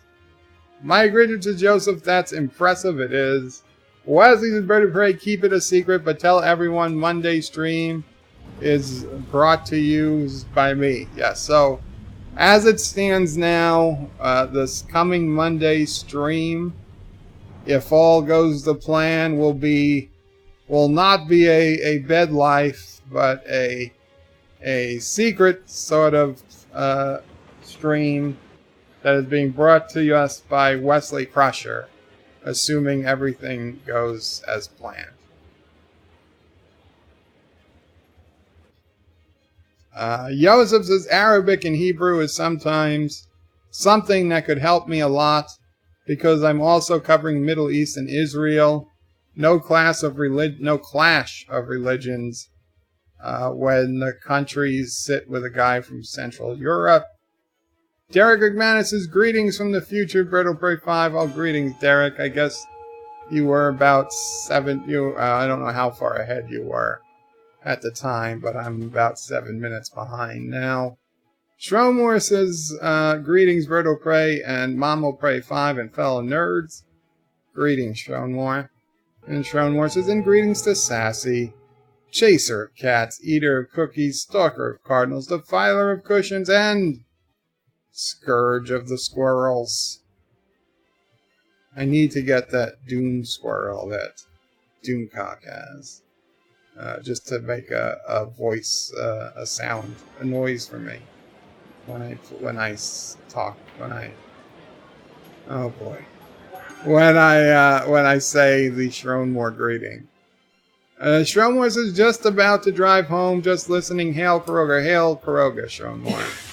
S1: Mike Richards says, Joseph, that's impressive, it is. Wesley says, Bird of Prey, keep it a secret, but tell everyone Monday stream is brought to you by me. Yes, so as it stands now, this coming Monday stream, if all goes to plan, will not be a bed life, but a secret sort of stream that is being brought to us by Wesley Crusher, assuming everything goes as planned. Joseph says Arabic and Hebrew is sometimes something that could help me a lot because I'm also covering Middle East and Israel. No clash of religions when the countries sit with a guy from Central Europe. Derek McManus says, greetings from the future, Brittle Prey 5. Oh, greetings, Derek. I guess you were about 7. I don't know how far ahead you were at the time, but I'm about 7 minutes behind now. Shromore says, greetings, Brittle Prey and Mamo Prey 5 and fellow nerds. Greetings, Shromore. And Shromore says, and greetings to Sassy, Chaser of Cats, Eater of Cookies, Stalker of Cardinals, Defiler of Cushions, and Scourge of the Squirrels. I need to get that Doom Squirrel that Doomcock has. Just to make a voice, a sound, a noise for me. When I talk, oh boy. When I say the Shronmore greeting. Shronmore says, just about to drive home, just listening. Hail Karoga, Shronmore.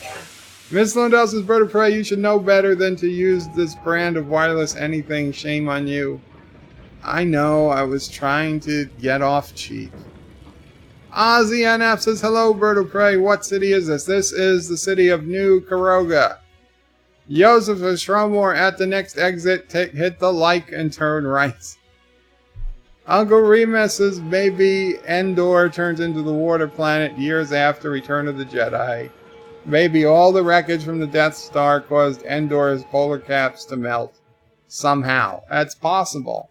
S1: Miss Lundell says, Bird of Prey, you should know better than to use this brand of wireless anything. Shame on you. I know, I was trying to get off cheap. Ozzy NF says, hello, Bird of Prey. What city is this? This is the city of New Karoga. Joseph of Shromore at the next exit. Hit the like and turn right. Uncle Remus says, maybe Endor turns into the water planet years after Return of the Jedi. Maybe all the wreckage from the Death Star caused Endor's polar caps to melt. Somehow. That's possible.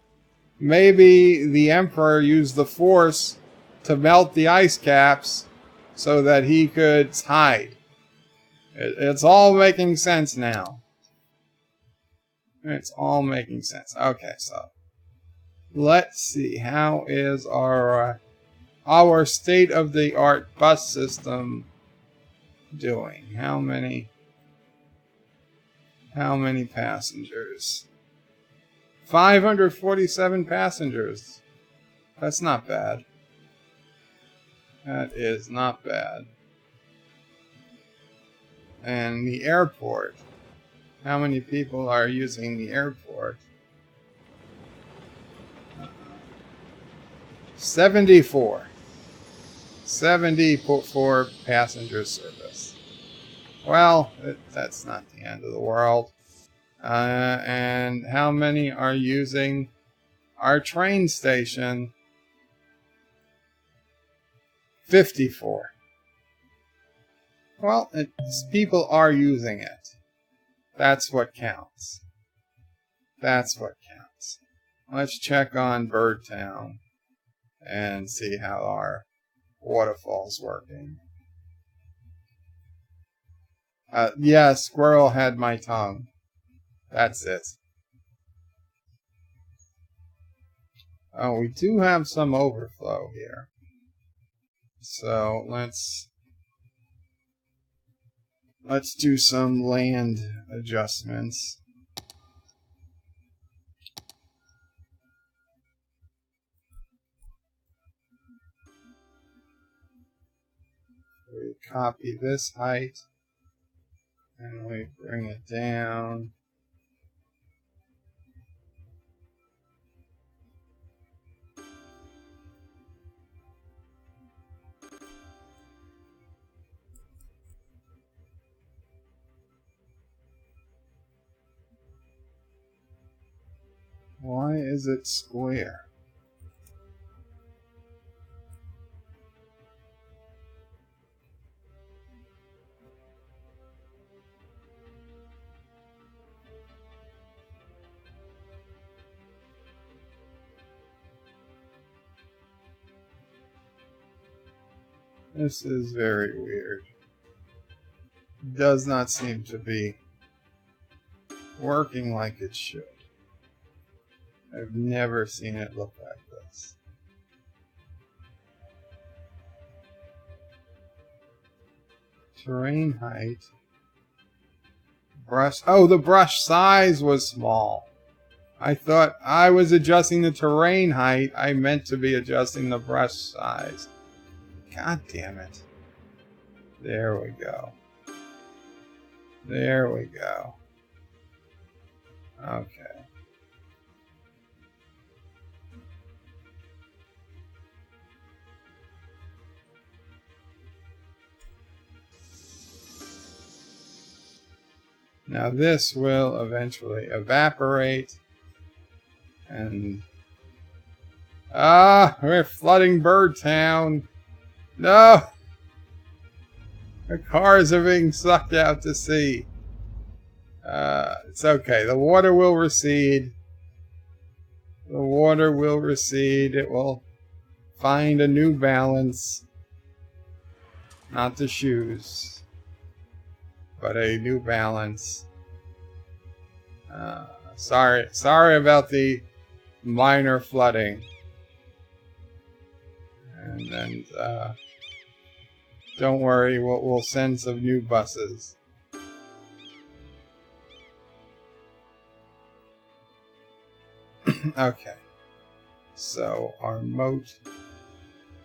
S1: Maybe the Emperor used the Force to melt the ice caps so that he could hide. It's all making sense now. It's all making sense. Okay, so let's see. How is our state-of-the-art bus system doing? How many passengers? 547 passengers. That's not bad. That is not bad. And the airport. How many people are using the airport? 74. 74 passenger service. Well, that's not the end of the world. And how many are using Our train station, 54. Well, people are using it. That's what counts. That's what counts. Let's check on Birdtown and see how our waterfall's working. Yeah, squirrel had my tongue. That's it. Oh, we do have some overflow here. So let's do some land adjustments. We copy this height and we bring it down. Why is it square? This is very weird. Does not seem to be working like it should. I've never seen it look like this. Terrain height. Brush. Oh, the brush size was small. I thought I was adjusting the terrain height. I meant to be adjusting the brush size. God damn it. There we go. There we go. Okay. Now this will eventually evaporate. And... we're flooding Birdtown. No! The cars are being sucked out to sea. It's okay. The water will recede. The water will recede. It will find a new balance. Not the shoes, but a new balance. Sorry about the minor flooding. And then, don't worry, we'll send some new buses. Okay. So, our moat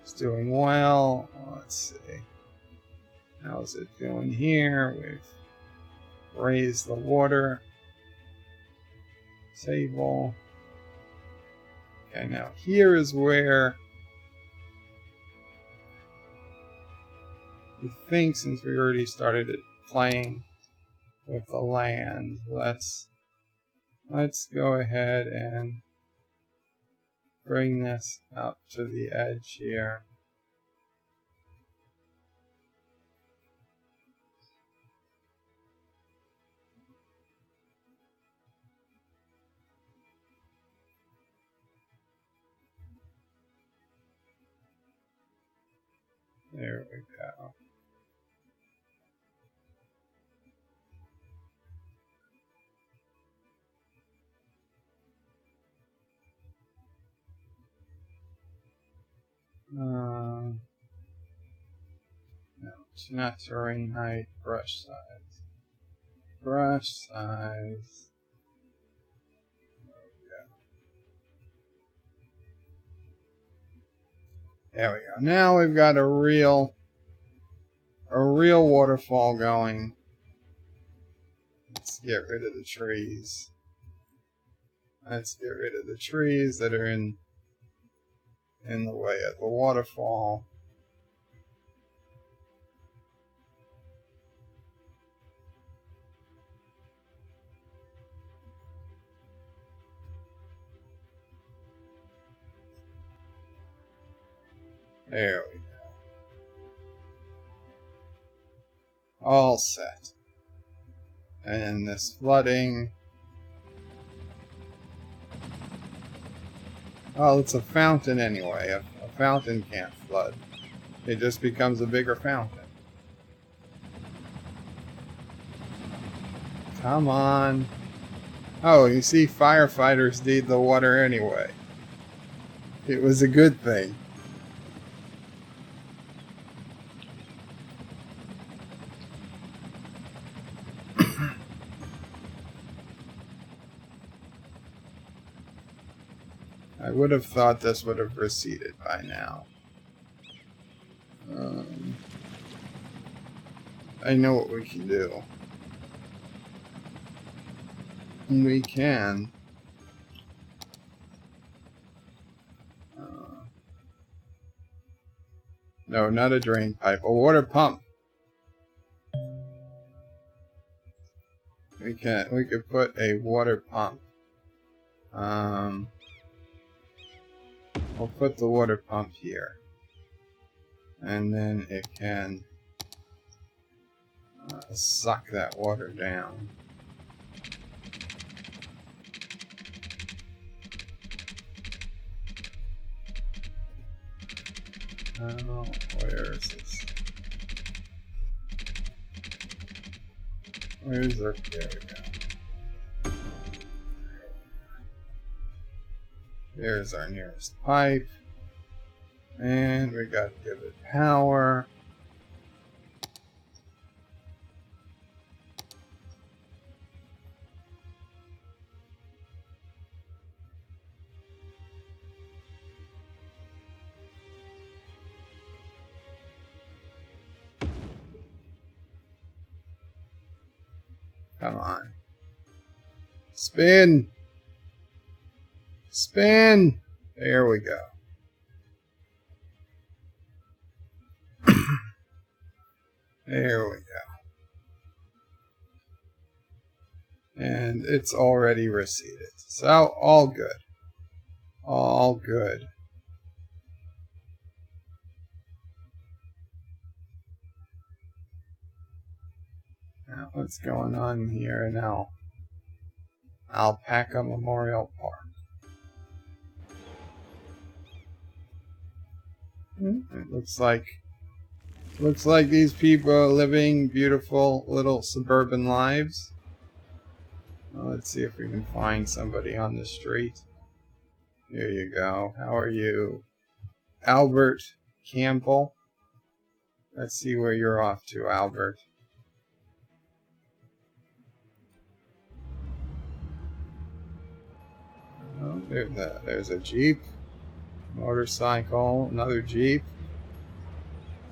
S1: is doing well. Let's see. How's it doing here? We've raised the water table. Okay, now here is where we think, since we already started playing with the land, let's go ahead and bring this up to the edge here. There we go. No, it's not terrain height, brush size. Brush size. There we go. Now we've got a real waterfall going. Let's get rid of the trees. Let's get rid of the trees that are in the way of the waterfall. There we go. All set. And this flooding... Well, it's a fountain anyway. A fountain can't flood. It just becomes a bigger fountain. Come on. Oh, you see, firefighters need the water anyway. It was a good thing. I would have thought this would have receded by now. I know what we can do. We can. No, not a drain pipe. A water pump. We could put a water pump. We'll put the water pump here. And then it can suck that water down. Oh, where is this? Where's our... There we go. There's our nearest pipe. And we got to give it power. Come on. Spin! Spin! There we go. There we go. And it's already receded. So, all good. All good. Now, what's going on here now? Alpaca Memorial Park. It looks like these people are living beautiful little suburban lives. Well, let's see if we can find somebody on the street. Here you go. How are you? Albert Campbell. Let's see where you're off to, Albert. Oh, there's a Jeep. Motorcycle. Another Jeep.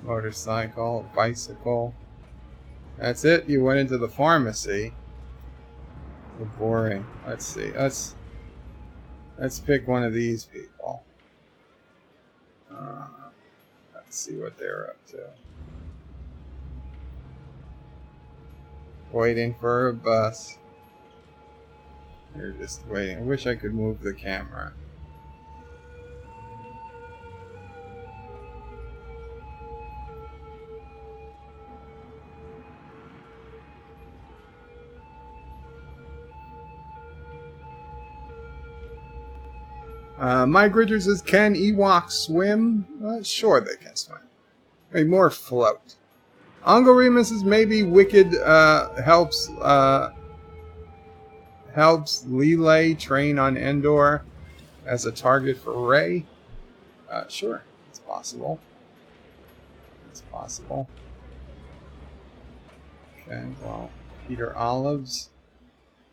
S1: Motorcycle. Bicycle. That's it. You went into the pharmacy. Oh, boring. Let's see. Let's pick one of these people. Let's see what they're up to. Waiting for a bus. They're just waiting. I wish I could move the camera. Mike Richards says, can Ewoks swim? Sure they can swim. Maybe more float. Uncle Remus says, maybe Wicked helps Lele train on Endor as a target for Rey. Sure, it's possible. It's possible. Okay, well, Peter Olives.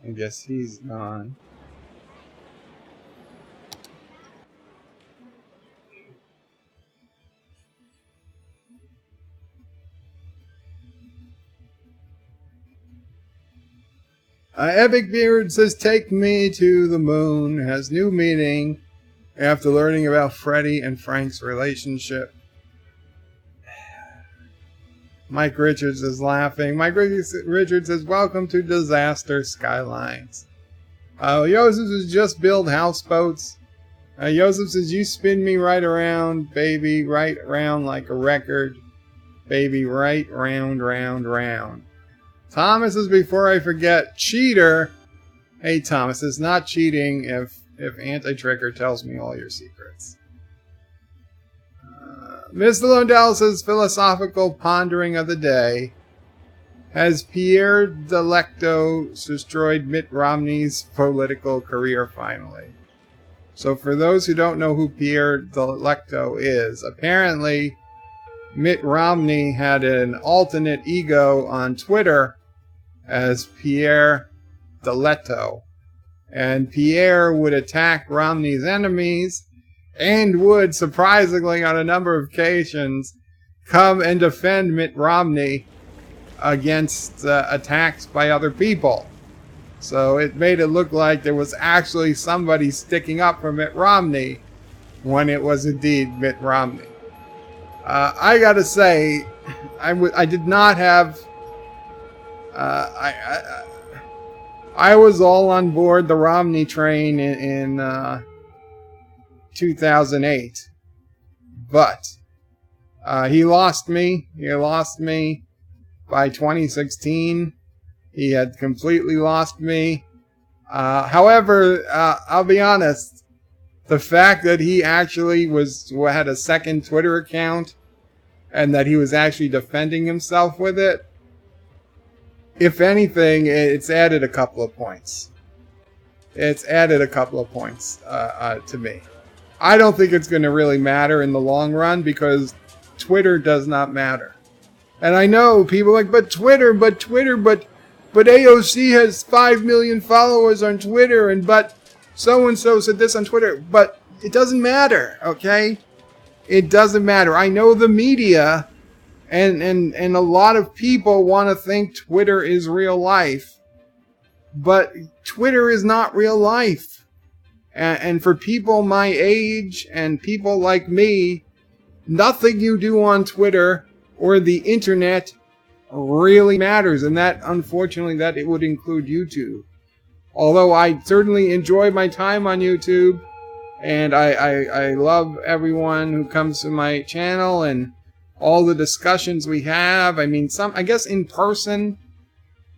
S1: I guess he's gone. Epic Beard says, take me to the moon. Has new meaning after learning about Freddy and Frank's relationship. Mike Richards is laughing. Mike Richards says, welcome to Disaster Skylines. Yosis is just build houseboats Joseph says, you spin me right around, baby, right around like a record. Baby, right round, round, round. Thomas says, before I forget, cheater. Hey, Thomas, it's not cheating if Anti-Trigger tells me all your secrets. Mr. Lundell says, philosophical pondering of the day. Has Pierre Delecto destroyed Mitt Romney's political career finally? So for those who don't know who Pierre Delecto is, apparently Mitt Romney had an alternate ego on Twitter as Pierre Delecto. And Pierre would attack Romney's enemies and would, surprisingly, on a number of occasions, come and defend Mitt Romney against attacks by other people. So it made it look like there was actually somebody sticking up for Mitt Romney when it was indeed Mitt Romney. I gotta say, I did not have... I was all on board the Romney train in 2008. But he lost me. He lost me by 2016. He had completely lost me. However, I'll be honest. The fact that he actually had a second Twitter account and that he was actually defending himself with it, if anything, it's added a couple of points. It's added a couple of points to me. I don't think it's going to really matter in the long run because Twitter does not matter. And I know people are like, but AOC has 5 million followers on Twitter, but so-and-so said this on Twitter. But it doesn't matter, okay? It doesn't matter. I know the media and a lot of people want to think Twitter is real life. But Twitter is not real life. And for people my age and people like me, nothing you do on Twitter or the internet really matters. And that, unfortunately, that it would include YouTube. Although I certainly enjoy my time on YouTube. And I love everyone who comes to my channel and all the discussions we have. I mean, I guess in person,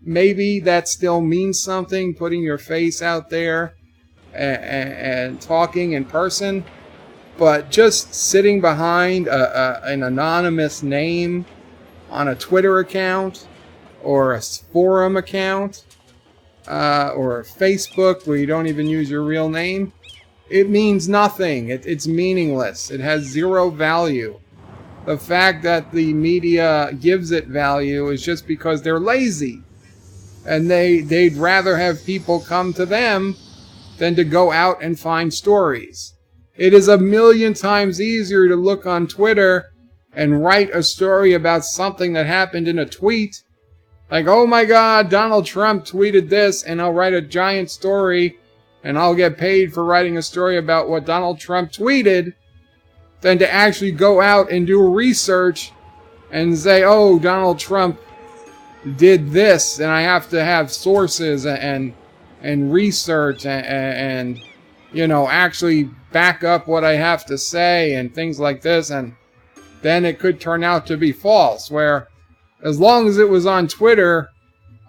S1: maybe that still means something, putting your face out there and talking in person. But just sitting behind an anonymous name on a Twitter account or a forum account or Facebook where you don't even use your real name, it means nothing. It's meaningless. It has zero value. The fact that the media gives it value is just because they're lazy. And they'd rather have people come to them than to go out and find stories. It is 1,000,000 times easier to look on Twitter and write a story about something that happened in a tweet. Like, oh my God, Donald Trump tweeted this, and I'll write a giant story, and I'll get paid for writing a story about what Donald Trump tweeted, than to actually go out and do research and say, oh, Donald Trump did this, and I have to have sources and research and you know, actually back up what I have to say and things like this, and then it could turn out to be false. Where as long as it was on Twitter,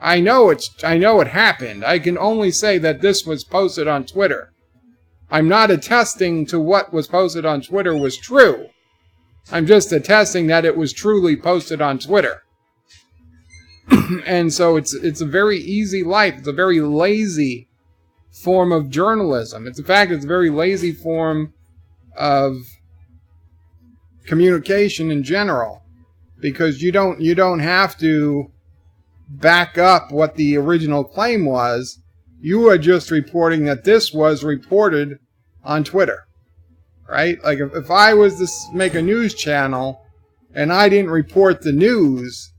S1: I know it happened. I can only say that this was posted on Twitter. I'm not attesting to what was posted on Twitter was true. I'm just attesting that it was truly posted on Twitter. And so it's a very easy life. It's a very lazy form of journalism. It's a very lazy form of communication in general, because you don't have to back up what the original claim was. You are just reporting that this was reported on Twitter, right? Like if I was to make a news channel and I didn't report the news,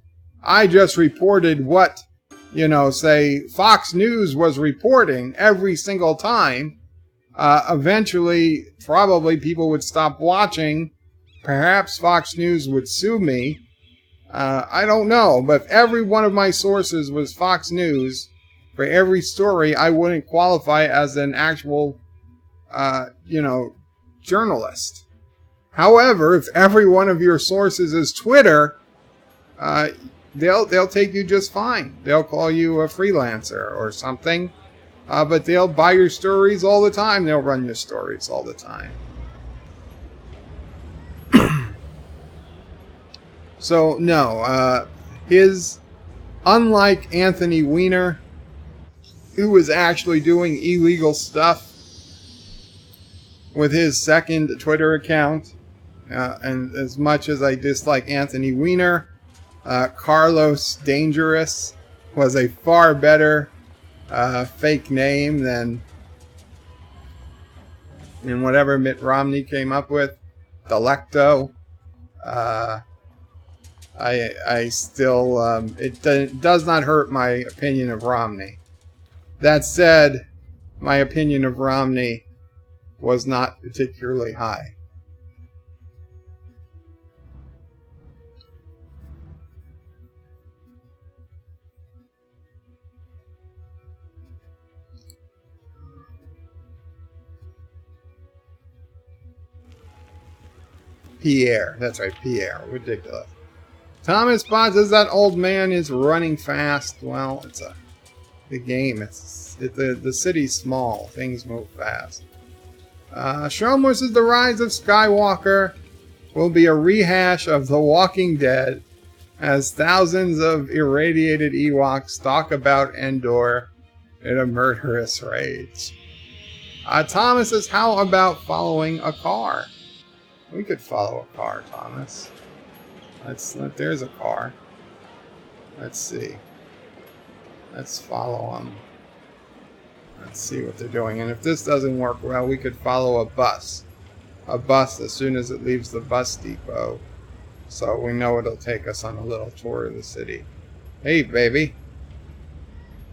S1: I just reported what, you know, say Fox News was reporting every single time. Eventually, probably people would stop watching. Perhaps Fox News would sue me. I don't know. But if every one of my sources was Fox News, for every story, I wouldn't qualify as an actual, you know, journalist. However, if every one of your sources is Twitter, they'll take you just fine. They'll call you a freelancer or something, but they'll buy your stories all the time. They'll run your stories all the time. So no, unlike Anthony Weiner, who was actually doing illegal stuff with his second Twitter account, and as much as I dislike Anthony Weiner, Carlos Dangerous was a far better fake name than whatever Mitt Romney came up with. Delecto. I still, it does not hurt my opinion of Romney. That said, my opinion of Romney was not particularly high. Pierre. That's right, Pierre. Ridiculous. Thomas Bond says that old man is running fast. Well, it's the game. The city's small. Things move fast. Shomer says the Rise of Skywalker will be a rehash of The Walking Dead as thousands of irradiated Ewoks stalk about Endor in a murderous rage. Thomas says, how about following a car? We could follow a car, Thomas. There's a car. Let's see. Let's follow them. Let's see what they're doing. And if this doesn't work well, we could follow a bus. A bus as soon as it leaves the bus depot. So we know it'll take us on a little tour of the city. Hey, baby.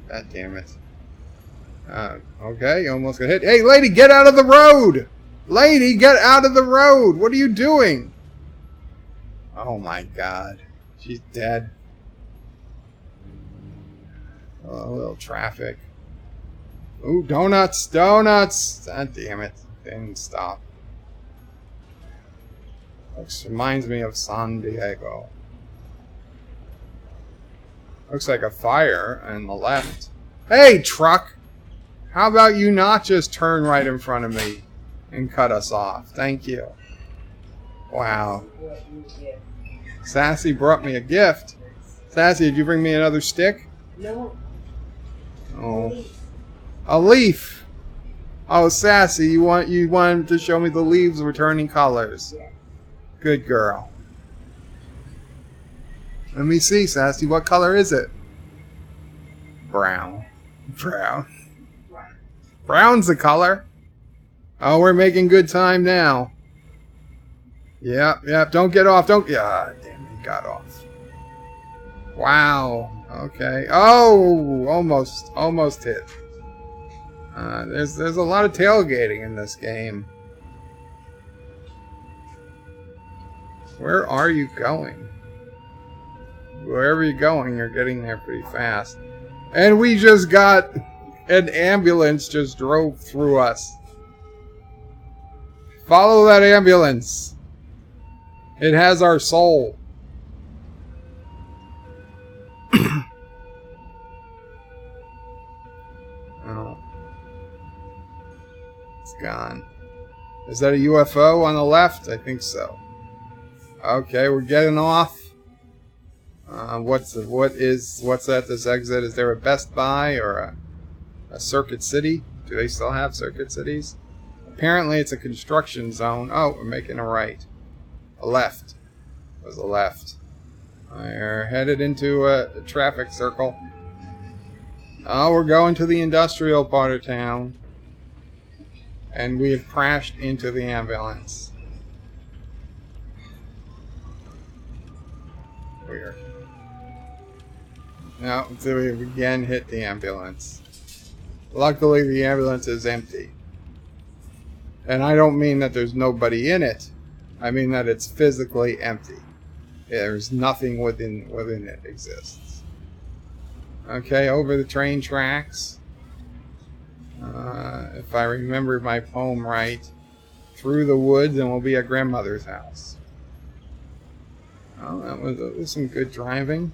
S1: God damn it. Okay, you almost got hit. Hey, lady, get out of the road! Lady, get out of the road! What are you doing? Oh my god. She's dead. Oh, a little traffic. Ooh, donuts! Donuts! God damn it. Didn't stop. Looks, reminds me of San Diego. Looks like a fire on the left. Hey, truck! How about you not just turn right in front of me and cut us off? Thank you. Wow. Sassy brought me a gift. Sassy, did you bring me another stick?
S2: No.
S1: Oh. A leaf. Oh, Sassy, you wanted to show me the leaves were turning colors.
S2: Yeah.
S1: Good girl. Let me see, Sassy. What color is it? Brown. Brown. Brown's the color. Oh, we're making good time now. Yep. Don't get off. Don't. Yeah, damn, he got off. Wow. Okay. Oh, almost hit. There's a lot of tailgating in this game. Where are you going? Wherever you're going, you're getting there pretty fast. And we just got an ambulance just drove through us. Follow that ambulance. It has our soul. Oh. It's gone. Is that a UFO on the left? I think so. Okay, we're getting off. What's at this exit? Is there a Best Buy or a Circuit City? Do they still have Circuit Cities? Apparently it's a construction zone. Oh, we're making a right. A left. It was a left. We're headed into a traffic circle. Oh, we're going to the industrial part of town. And we have crashed into the ambulance. Weird. No, so we again hit the ambulance. Luckily, the ambulance is empty. And I don't mean that there's nobody in it. I mean that it's physically empty. There's nothing within it exists. Okay, over the train tracks. If I remember my poem right, through the woods and we'll be at grandmother's house. Oh, that was some good driving.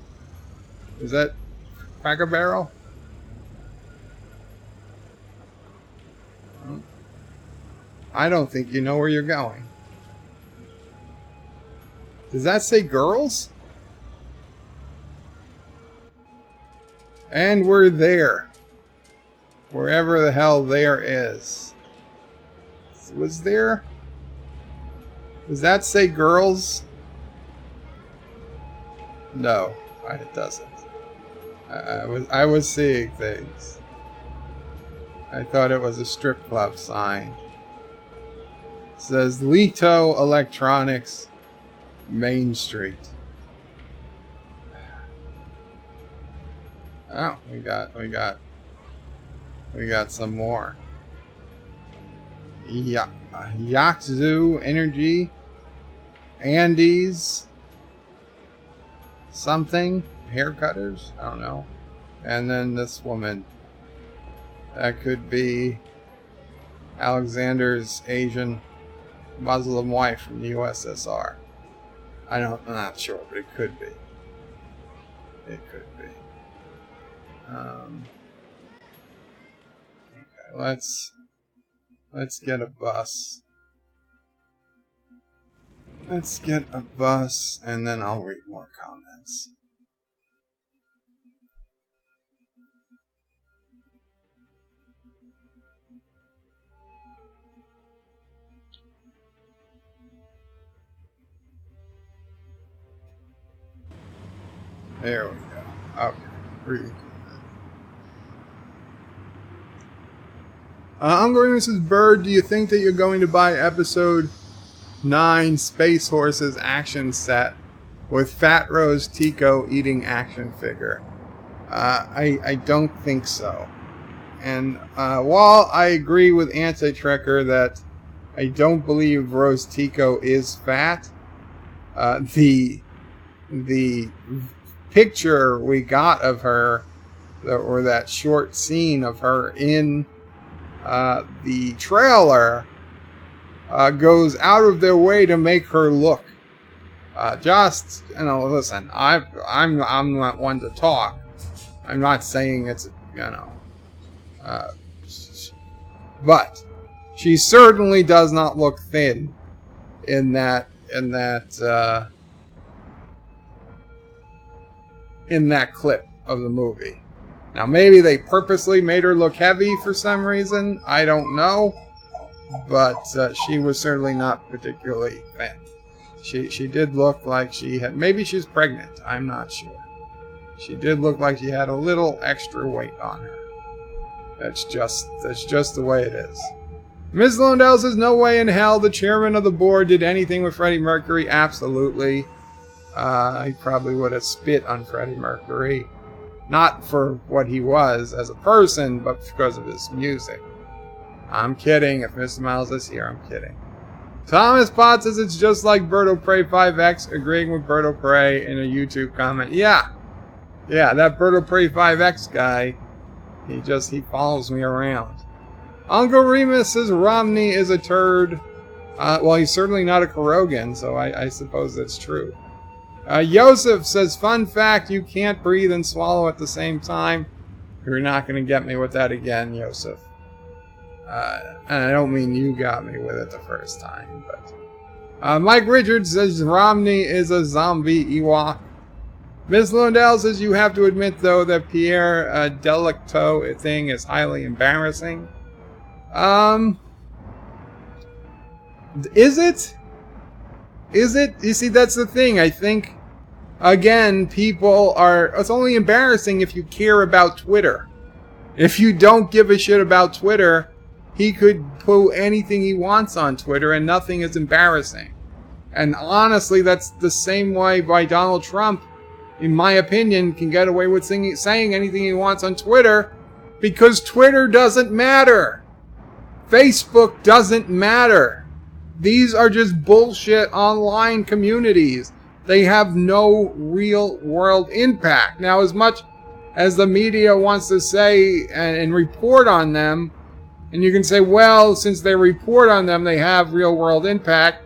S1: Is that Cracker Barrel? I don't think you know where you're going. Does that say girls? And we're there. Wherever the hell there is. Was there? Does that say girls? No, it doesn't. I was seeing things. I thought it was a strip club sign. It says Leto Electronics, Main Street. Oh, we got some more. Yeah, Yakzu Energy, Andes, something, haircutters, I don't know. And then this woman. That could be Alexander's Asian Muslim wife from the USSR. I'm not sure, but it could be. It could be. Okay, let's get a bus. Let's get a bus, and then I'll read more comments. There we go. Okay. Read. Uncle Bird, do you think that you're going to buy episode 9 Space Horses action set with Fat Rose Tico eating action figure? I don't think so. And while I agree with Anti-Trekker that I don't believe Rose Tico is fat, the picture we got of her, or that short scene of her in the trailer, goes out of their way to make her look. Just, listen, I'm not one to talk. I'm not saying it's, but she certainly does not look thin in that clip of the movie. Now, maybe they purposely made her look heavy for some reason. I don't know. But she was certainly not particularly thin. She did look like she had... Maybe she's pregnant. I'm not sure. She did look like she had a little extra weight on her. That's just the way it is. Ms. Lundell says, no way in hell the chairman of the board did anything with Freddie Mercury. Absolutely. He probably would have spit on Freddie Mercury. Not for what he was as a person, but because of his music. I'm kidding. If Mr. Miles is here, I'm kidding. Thomas Potts says it's just like Berto Prey 5X, agreeing with Berto Prey in a YouTube comment. Yeah, that Berto Prey 5X guy, he follows me around. Uncle Remus says Romney is a turd. Well, he's certainly not a Karogan, so I suppose that's true. Yosef says, fun fact, you can't breathe and swallow at the same time. You're not going to get me with that again, Yosef. And I don't mean you got me with it the first time, but... Mike Richards says Romney is a zombie Ewok. Ms. Lundell says you have to admit, though, that Pierre Delicto thing is highly embarrassing. Is it? Is it? You see, that's the thing. I think, again, people are... It's only embarrassing if you care about Twitter. If you don't give a shit about Twitter, he could put anything he wants on Twitter and nothing is embarrassing. And honestly, that's the same way why Donald Trump, in my opinion, can get away with saying anything he wants on Twitter, because Twitter doesn't matter. Facebook doesn't matter. These are just bullshit online communities. They have no real world impact. Now, as much as the media wants to say and report on them And you can say, well, since they report on them, they have real-world impact.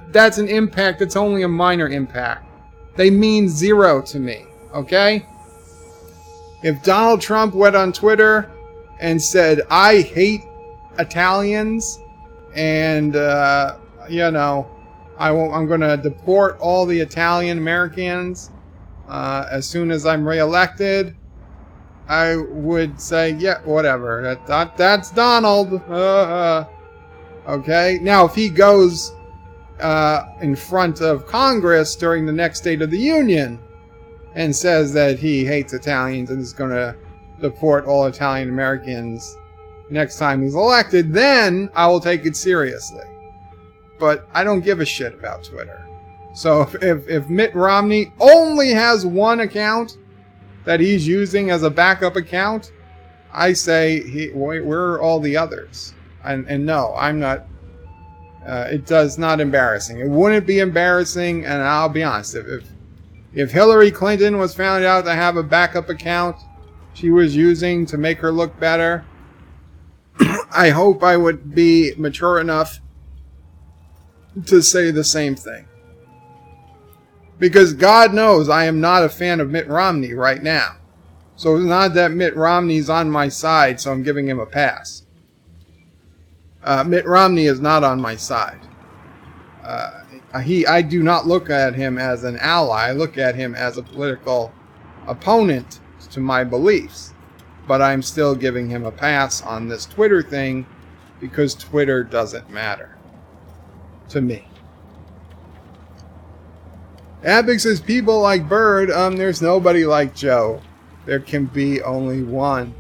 S1: That's an impact that's only a minor impact. They mean zero to me, okay? If Donald Trump went on Twitter and said, I hate Italians, and, you know, I'm going to deport all the Italian Americans as soon as I'm reelected, I would say, yeah, whatever. That's Donald. Okay? Now, if he goes in front of Congress during the next State of the Union and says that he hates Italians and is going to deport all Italian Americans next time he's elected, then I will take it seriously. But I don't give a shit about Twitter. So if Mitt Romney only has one account that he's using as a backup account, I say, where are all the others? And no, I'm not. It does not embarrassing. It wouldn't be embarrassing, and I'll be honest. If Hillary Clinton was found out to have a backup account she was using to make her look better, I hope I would be mature enough to say the same thing. Because God knows I am not a fan of Mitt Romney right now. So it's not that Mitt Romney's on my side, so I'm giving him a pass. Mitt Romney is not on my side. I do not look at him as an ally. I look at him as a political opponent to my beliefs. But I'm still giving him a pass on this Twitter thing because Twitter doesn't matter to me. Abic says, people like Bird, there's nobody like Joe. There can be only one.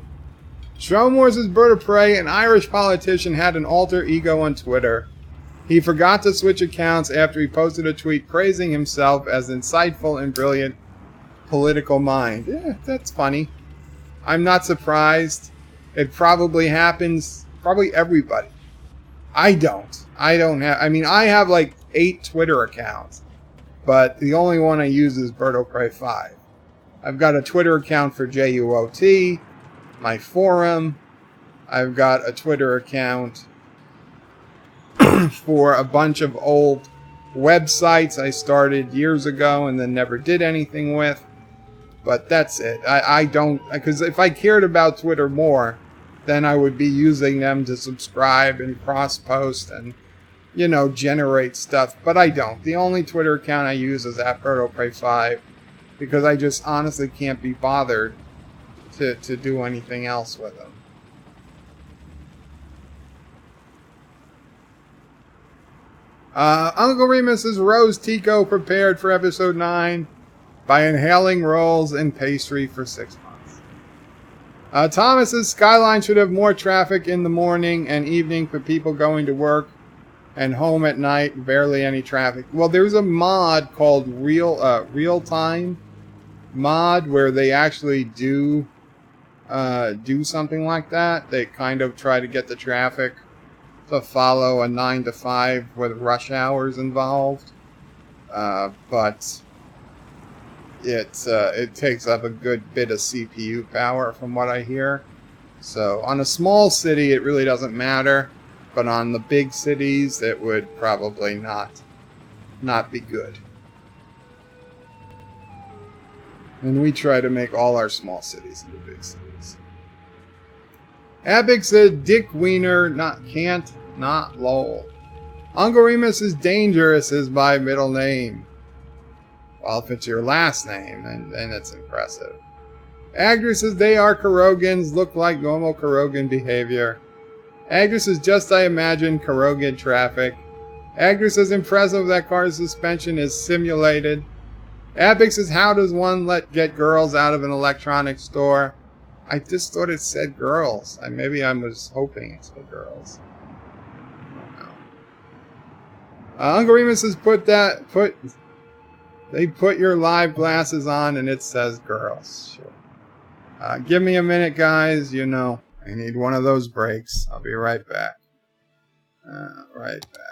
S1: Stromore says, Bird of Prey, an Irish politician had an alter ego on Twitter. He forgot to switch accounts after he posted a tweet praising himself as insightful and brilliant political mind. Yeah, that's funny. I'm not surprised. It probably happens, probably everybody. I don't have, I have like 8 Twitter accounts. But the only one I use is Bird of Prey 5. I've got a Twitter account for JUOT, my forum. I've got a Twitter account for a bunch of old websites I started years ago and then never did anything with. But that's it. I don't, because if I cared about Twitter more, then I would be using them to subscribe and cross-post and, you know, generate stuff. But I don't. The only Twitter account I use is @BirdoPrey5 because I just honestly can't be bothered to do anything else with them. Uncle Remus is Rose Tico prepared for episode 9 by inhaling rolls and pastry for 6 months. Thomas's Skylines should have more traffic in the morning and evening for people going to work and home at night. Barely any traffic. Well, there's a mod called Real Time mod where they actually do something like that. They kind of try to get the traffic to follow a 9 to 5 with rush hours involved. But it takes up a good bit of CPU power from what I hear. So on a small city, it really doesn't matter. But on the big cities, it would probably not be good. And we try to make all our small cities into big cities. Abic said, Dick Wiener, not lol. Uncle Remus is dangerous is my middle name. Well, if it's your last name, then it's impressive. Agri says, they are Karogans, look like normal Karogan behavior. Agri says, just I imagine Karogan traffic. Agri says, impressive that car's suspension is simulated. Abic says, how does one get girls out of an electronics store? I just thought it said girls. Maybe I was hoping it said girls. I don't know. Uncle Remus says, they put your live glasses on and it says girls. Sure. Give me a minute, guys. You know, I need one of those breaks. I'll be right back. Right back.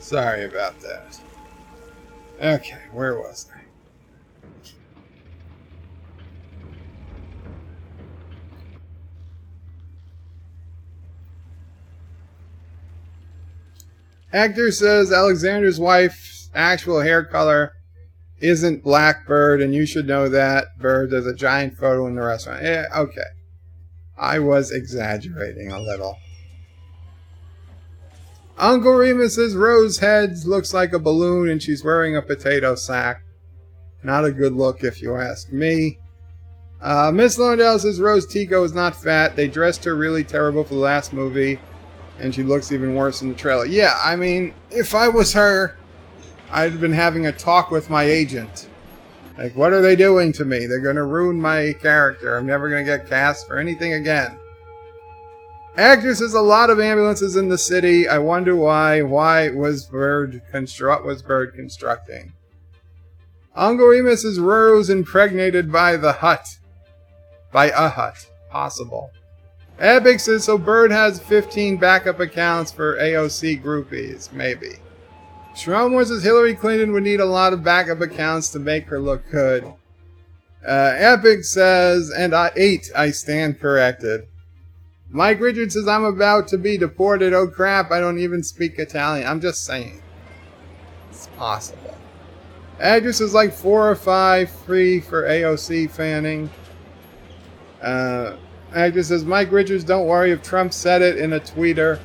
S1: Sorry about that. Okay, where was I? Actor says Alexander's wife's actual hair color isn't Blackbird, and you should know that. Bird, there's a giant photo in the restaurant. Yeah, okay. I was exaggerating a little. Uncle Remus's Rose head looks like a balloon, and she's wearing a potato sack. Not a good look, if you ask me. Miss Londell says Rose Tico is not fat. They dressed her really terrible for the last movie, and she looks even worse in the trailer. Yeah, I mean, if I was her, I'd have been having a talk with my agent. Like, what are they doing to me? They're going to ruin my character. I'm never going to get cast for anything again. Actress says a lot of ambulances in the city. I wonder why. Why was Bird constructing? Uncle Remus is Rose impregnated by the hut. By a hut. Possible. Epic says, so Bird has 15 backup accounts for AOC groupies. Maybe. Stromwar says Hillary Clinton would need a lot of backup accounts to make her look good. Epic says, and I stand corrected. Mike Richards says, I'm about to be deported. Oh crap, I don't even speak Italian. I'm just saying. It's possible. Actress is like 4 or 5 free for AOC fanning. Actress says, Mike Richards, don't worry if Trump said it in a tweeter.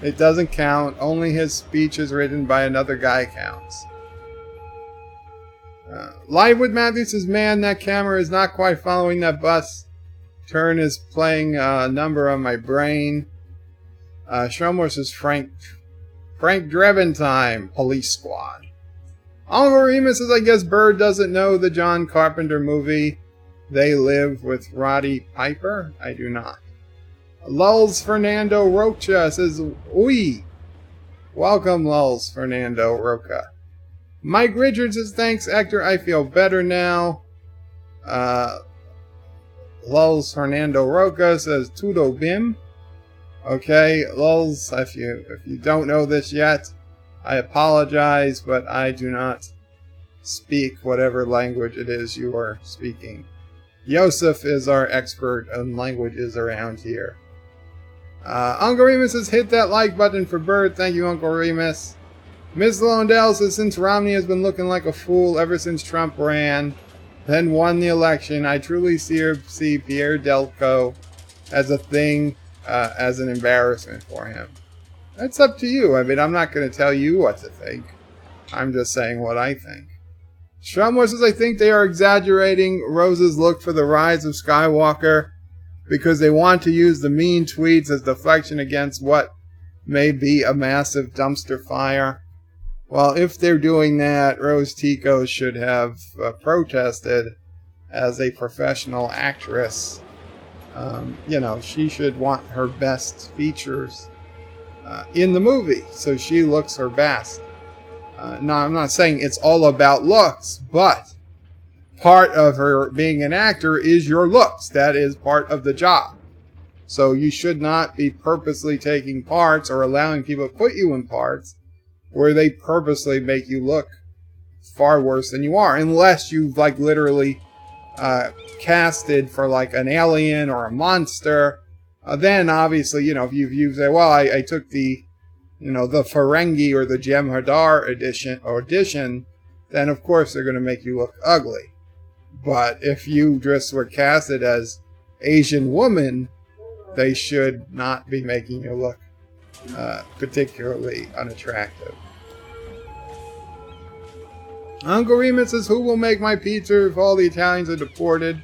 S1: It doesn't count. Only his speech is written by another guy counts. Lightwood Matthews says, man, that camera is not quite following that bus. Turn is playing a number on my brain. Stromwar says, Frank Drebin time. Police Squad. Uncle Remus says, I guess Bird doesn't know the John Carpenter movie They Live with Roddy Piper. I do not. Lulz Fernando Rocha says, Oi. Welcome, Lulz Fernando Rocha. Mike Richards says, thanks, Hector. I feel better now. Lulz Fernando Rocha says, Tudo Bim. Okay, Lulz, if you don't know this yet, I apologize, but I do not speak whatever language it is you are speaking. Yosef is our expert on languages around here. Uncle Remus says, hit that like button for Bird. Thank you, Uncle Remus. Miss Londell says, since Romney has been looking like a fool ever since Trump ran, then won the election, I truly see Pierre Delco as a thing, as an embarrassment for him. That's up to you. I mean, I'm not going to tell you what to think. I'm just saying what I think. Stromwar says, I think they are exaggerating Rose's look for the Rise of Skywalker because they want to use the mean tweets as deflection against what may be a massive dumpster fire. Well, if they're doing that, Rose Tico should have protested as a professional actress. She should want her best features in the movie, so she looks her best. No, I'm not saying it's all about looks, but part of her being an actor is your looks. That is part of the job. So you should not be purposely taking parts or allowing people to put you in parts where they purposely make you look far worse than you are, unless you've like literally casted for like an alien or a monster. Then obviously, if you say, well, I took the Ferengi or the Jem'Hadar audition, then of course they're going to make you look ugly. But if you just were casted as Asian woman, they should not be making you look particularly unattractive. Uncle Remus says, who will make my pizza if all the Italians are deported?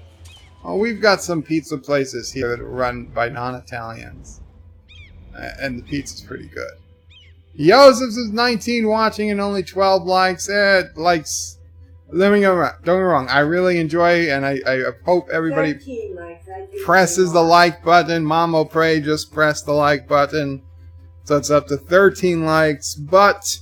S1: Oh, we've got some pizza places here that are run by non-Italians. And the pizza's pretty good. Joseph says 19 watching and only 12 likes. Likes. Don't get me wrong. I really enjoy and I hope everybody presses the like button. Mama Pray just press the like button. So it's up to 13 likes. But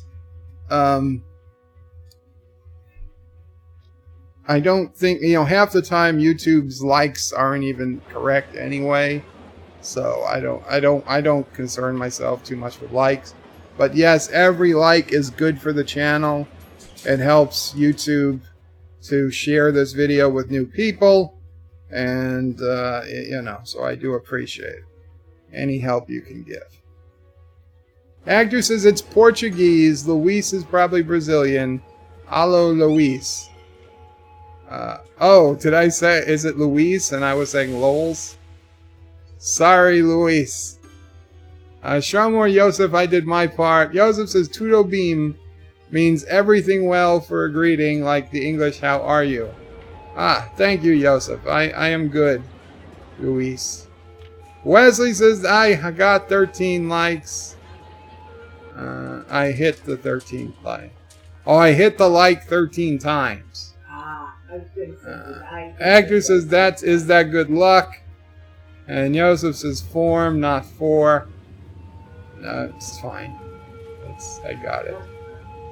S1: I don't think, half the time YouTube's likes aren't even correct anyway. So I don't concern myself too much with likes. But yes, every like is good for the channel. It helps YouTube to share this video with new people. And, you know, so I do appreciate any help you can give. Actor says it's Portuguese. Luis is probably Brazilian. Allo Luis. Oh, did I say, is it Luis? And I was saying lols? Sorry, Luis. Shamor Yosef, I did my part. Yosef says Tudo Beam means everything well for a greeting, like the English, how are you? Ah, thank you, Yosef. I am good, Luis. Wesley says, I got 13 likes. I hit the 13th like. Oh, I hit the like 13 times. Actor says, is that good luck? And Yosef says, form, not for. No, it's fine. I got it.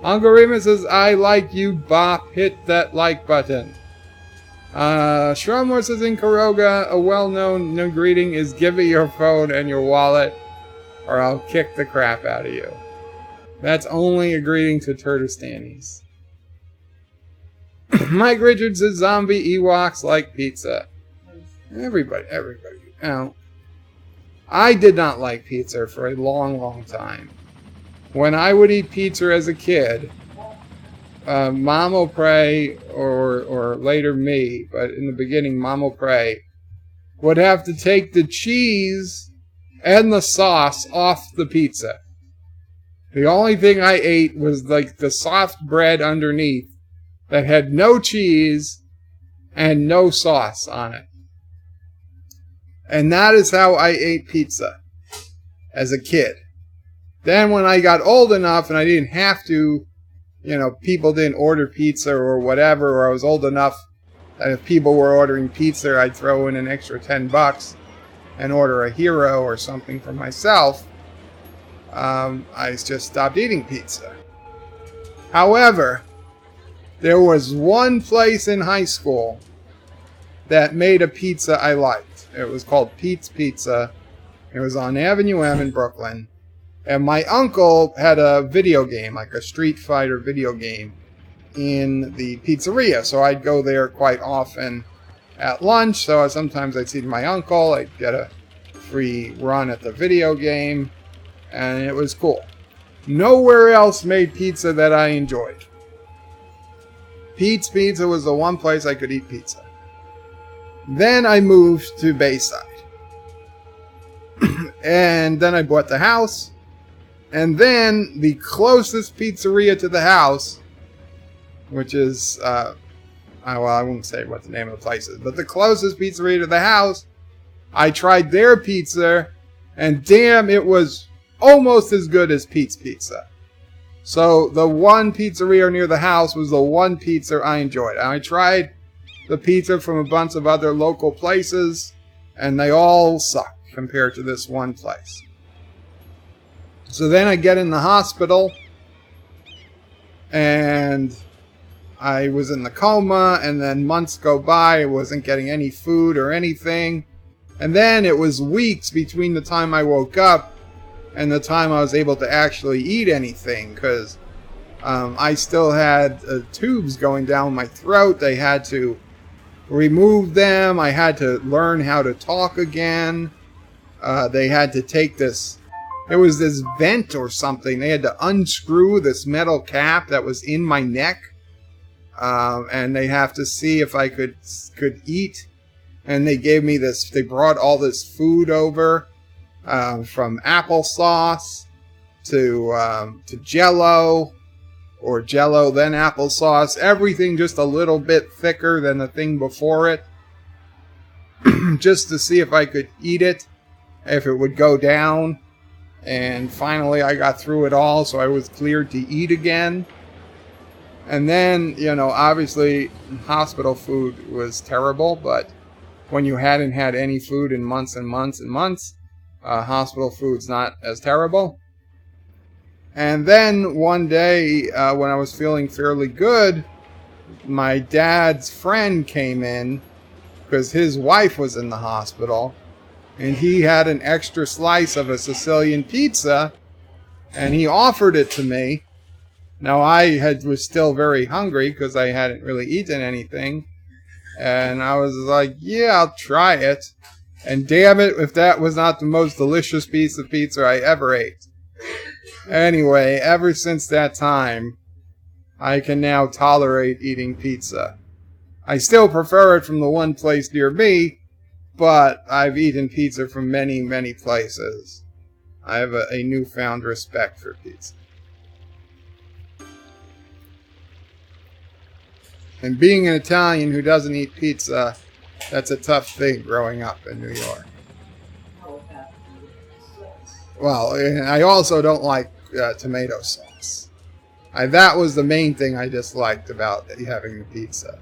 S1: Uncle Rima says, I like you, bop. Hit that like button. Shromor says, in Karoga, a well-known new greeting is give me your phone and your wallet, or I'll kick the crap out of you. That's only a greeting to Turdistanis. Mike Richards says, zombie Ewoks like pizza. Everybody. You know, I did not like pizza for a long, long time. When I would eat pizza as a kid, Mom will pray, or later me, but in the beginning, Mom will pray, would have to take the cheese and the sauce off the pizza. The only thing I ate was like the soft bread underneath that had no cheese and no sauce on it. And that is how I ate pizza as a kid. Then when I got old enough and I didn't have to, you know, people didn't order pizza or whatever, or I was old enough that if people were ordering pizza, I'd throw in an extra $10 and order a hero or something for myself. I just stopped eating pizza. However, there was one place in high school that made a pizza I liked. It was called Pete's Pizza. It was on Avenue M in Brooklyn. And my uncle had a video game, like a Street Fighter video game, in the pizzeria. So I'd go there quite often at lunch. So sometimes I'd see my uncle. I'd get a free run at the video game. And it was cool. Nowhere else made pizza that I enjoyed. Pete's Pizza was the one place I could eat pizza. Then I moved to Bayside. And then I bought the house. And then the closest pizzeria to the house, which is, well, I won't say what the name of the place is, but the closest pizzeria to the house, I tried their pizza, and damn, it was almost as good as Pete's Pizza. So the one pizzeria near the house was the one pizza I enjoyed. And I tried the pizza from a bunch of other local places, and they all sucked compared to this one place. So then I get in the hospital, and I was in the coma, and then months go by, I wasn't getting any food or anything. And then it was weeks between the time I woke up and the time I was able to actually eat anything, because I still had tubes going down my throat. They had to remove them. I had to learn how to talk again. They had to take this, it was this vent or something. They had to unscrew this metal cap that was in my neck. And they have to see if I could eat. And they gave me this, they brought all this food over. From applesauce to Jell-O, or Jell-O then applesauce, everything just a little bit thicker than the thing before it, just to see if I could eat it, if it would go down. And finally I got through it all, so I was cleared to eat again. And then, you know, obviously hospital food was terrible, but when you hadn't had any food in months and months and months, hospital food's not as terrible. And then one day, when I was feeling fairly good, my dad's friend came in because his wife was in the hospital, and he had an extra slice of a Sicilian pizza, And he offered it to me. Now, was still very hungry because I hadn't really eaten anything. And I was like, yeah, I'll try it. And damn it, if that was not the most delicious piece of pizza I ever ate. Anyway, ever since that time, I can now tolerate eating pizza. I still prefer it from the one place near me, but I've eaten pizza from many, many places. I have a newfound respect for pizza. And being an Italian who doesn't eat pizza, that's a tough thing growing up in New York. Well, I also don't like tomato sauce. That was the main thing I disliked about having the pizza.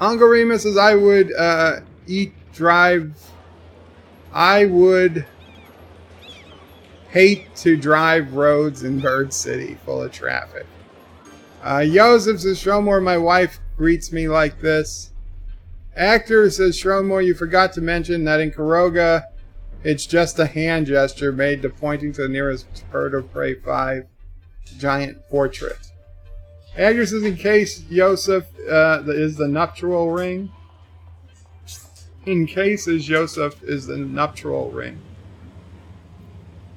S1: Hungarima says I would I would hate to drive roads in Bird City full of traffic. Joseph says, Shromore, my wife greets me like this. Actor says, Shromore, you forgot to mention that in Karoga, it's just a hand gesture made to pointing to the nearest Bird of Prey 5 giant portrait. Actor says, in case Joseph is the nuptial ring. In case as Joseph is the nuptial ring.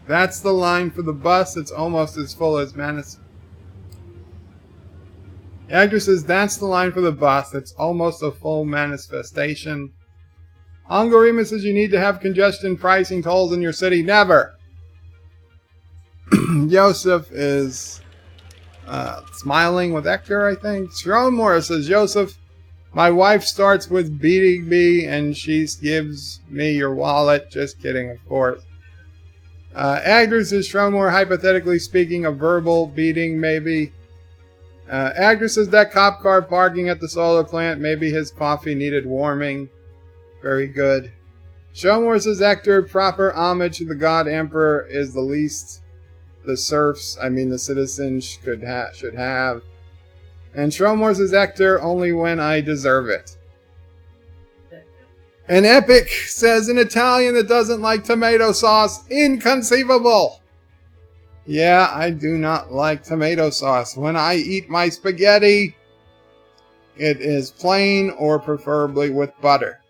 S1: That's the line for the bus. It's almost as full as Manis. The actor says that's the line for the bus. It's almost a full manifestation. Hungarima says you need to have congestion pricing tolls in your city. Never. Joseph is smiling with Hector, I think. Shromore says, Joseph, my wife starts with beating me and she gives me your wallet. Just kidding, of course. Agner says, Shromore, hypothetically speaking, a verbal beating, maybe. Agner says that cop car parking at the solar plant, maybe his coffee needed warming. Very good. Shromore says, Hector, proper homage to the God Emperor is the least the the citizens should have. And Shromore says, Hector, only when I deserve it. And Epic says, an Italian that doesn't like tomato sauce, inconceivable. Yeah, I do not like tomato sauce. When I eat my spaghetti, it is plain or preferably with butter.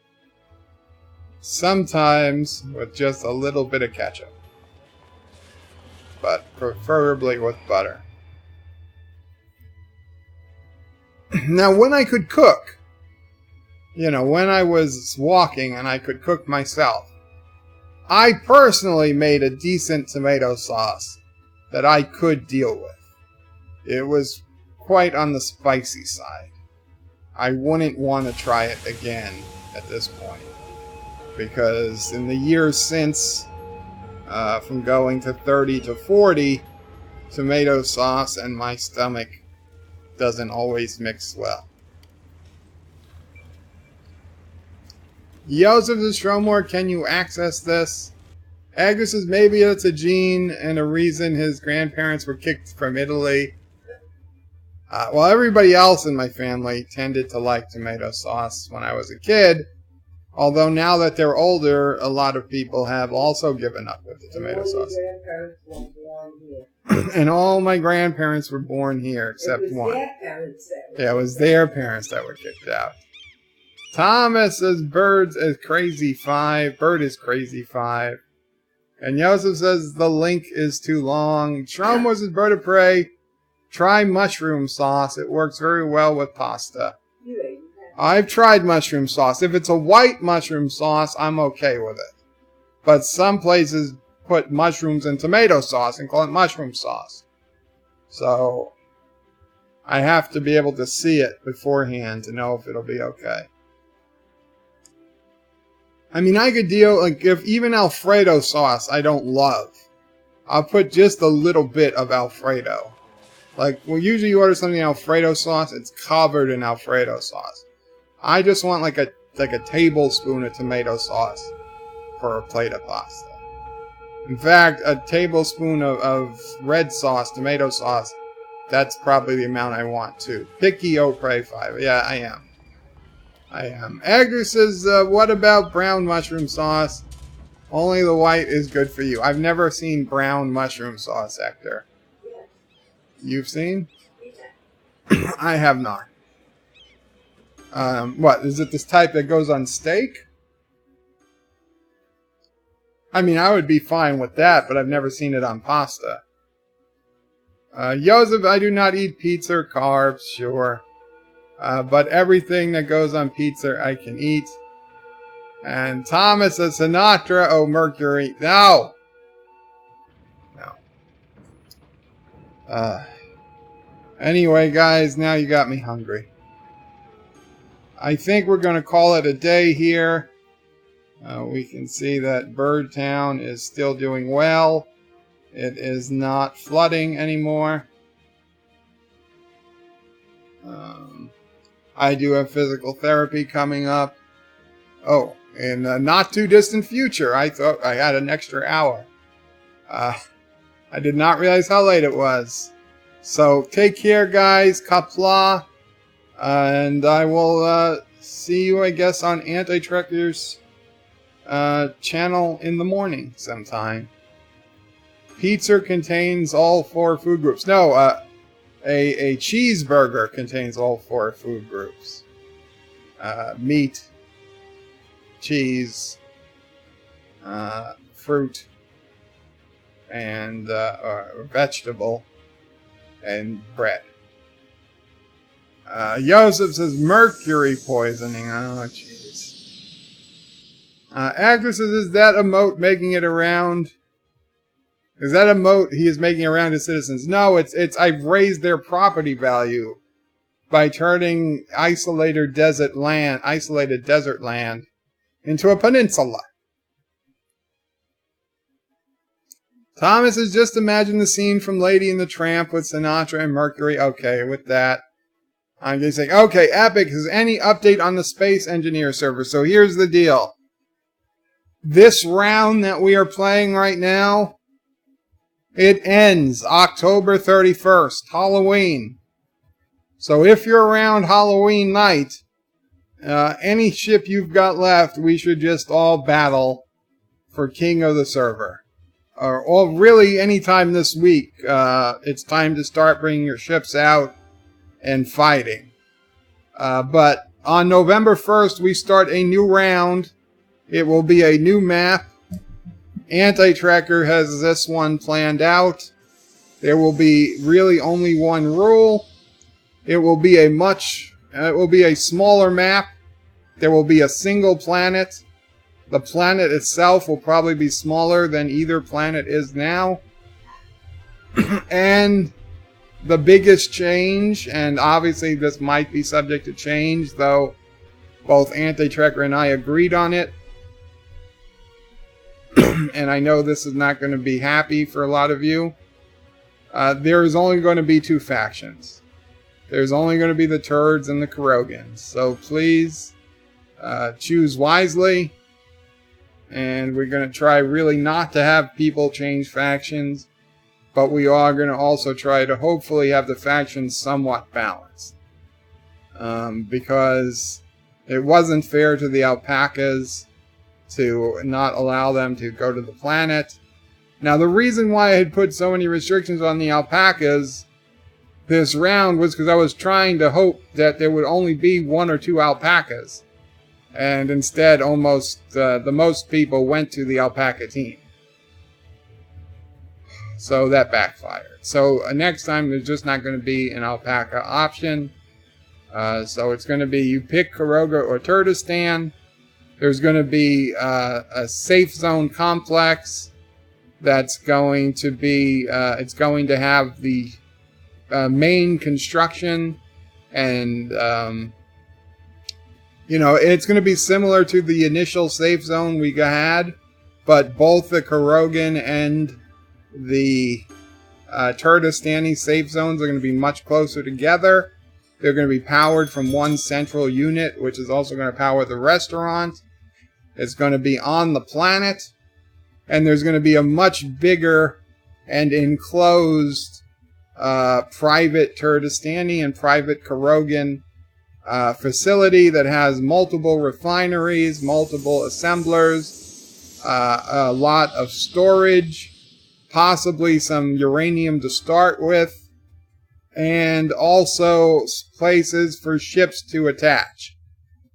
S1: Sometimes with just a little bit of ketchup. But preferably with butter. Now, when I could cook, when I was walking and I could cook myself, I personally made a decent tomato sauce that I could deal with. It was quite on the spicy side. I wouldn't want to try it again at this point. Because in the years since, from going to 30 to 40, tomato sauce and my stomach doesn't always mix well. Joseph says, Shromore, can you access this? Agnes says, maybe it's a gene and a reason his grandparents were kicked from Italy. Well, everybody else in my family tended to like tomato sauce when I was a kid. Although now that they're older, a lot of people have also given up with the tomato sauce. And all my grandparents were born here, except one. Yeah, it was their parents that were kicked out. Thomas says, Bird is crazy 5. And Joseph says, the link is too long. Shroom says, Bird of Prey. Try mushroom sauce. It works very well with pasta. I've tried mushroom sauce. If it's a white mushroom sauce, I'm okay with it. But some places put mushrooms in tomato sauce and call it mushroom sauce. So I have to be able to see it beforehand to know if it'll be okay. I mean, I could deal, if even Alfredo sauce I don't love, I'll put just a little bit of Alfredo. Usually you order something Alfredo sauce, it's covered in Alfredo sauce. I just want like a tablespoon of tomato sauce for a plate of pasta. In fact, a tablespoon of red sauce, tomato sauce, that's probably the amount I want too. Picky Opre 5. Yeah, I am. I am. Agri says, what about brown mushroom sauce? Only the white is good for you. I've never seen brown mushroom sauce, Hector. You've seen? I have not. What? Is it this type that goes on steak? I mean, I would be fine with that, but I've never seen it on pasta. Joseph, I do not eat pizza or carbs, sure. But everything that goes on pizza I can eat. And Thomas says, Sinatra, oh, Mercury. No! No. Anyway, guys, now you got me hungry. I think we're going to call it a day here. We can see that Birdtown is still doing well. It is not flooding anymore. I do have physical therapy coming up. Oh, in a not too distant future. I thought I had an extra hour. I did not realize how late it was. So take care, guys. Qapla. And I will see you, I guess, on Anti-Trekker's channel in the morning sometime. Pizza contains all 4 food groups. No, a cheeseburger contains all 4 food groups. Meat, cheese, fruit, and vegetable, and bread. Joseph says mercury poisoning. Oh, jeez. Agnes says, is that a moat making it around? Is that a moat he is making around his citizens? No, it's I've raised their property value by turning isolated desert land into a peninsula. Thomas has just imagined the scene from Lady and the Tramp with Sinatra and Mercury. Okay, with that, I'm going to say, okay, Epic, has any update on the Space Engineer server? So here's the deal. This round that we are playing right now, it ends October 31st, Halloween. So if you're around Halloween night, any ship you've got left, we should just all battle for king of the server. Or really anytime this week, it's time to start bringing your ships out and fighting. But on November 1st, we start a new round. It will be a new map. Anti-Trekker has this one planned out. There will be really only one rule. It will be a smaller map. There will be a single planet. The planet itself will probably be smaller than either planet is now. And the biggest change, and obviously this might be subject to change, though both Anti-Trekker and I agreed on it. And I know this is not going to be happy for a lot of you. There is only going to be 2 factions. There's only going to be the Turds and the Karogans. So please choose wisely. And we're going to try really not to have people change factions. But we are going to also try to hopefully have the factions somewhat balanced. Because it wasn't fair to the alpacas to not allow them to go to the planet. Now, the reason why I had put so many restrictions on the alpacas this round was because I was trying to hope that there would only be 1 or 2 alpacas. And instead, almost the most people went to the alpaca team. So that backfired. So next time, there's just not going to be an alpaca option. So it's going to be you pick Karoga or Turdistan. There's going to be a safe zone complex that's going to be, it's going to have the main construction and, you know, it's going to be similar to the initial safe zone we had, but both the Karogan and the Turdistani safe zones are going to be much closer together. They're going to be powered from one central unit, which is also going to power the restaurant. It's going to be on the planet. And there's going to be a much bigger and enclosed private Turdistani and private Karogan facility that has multiple refineries, multiple assemblers, a lot of storage, possibly some uranium to start with, and also places for ships to attach.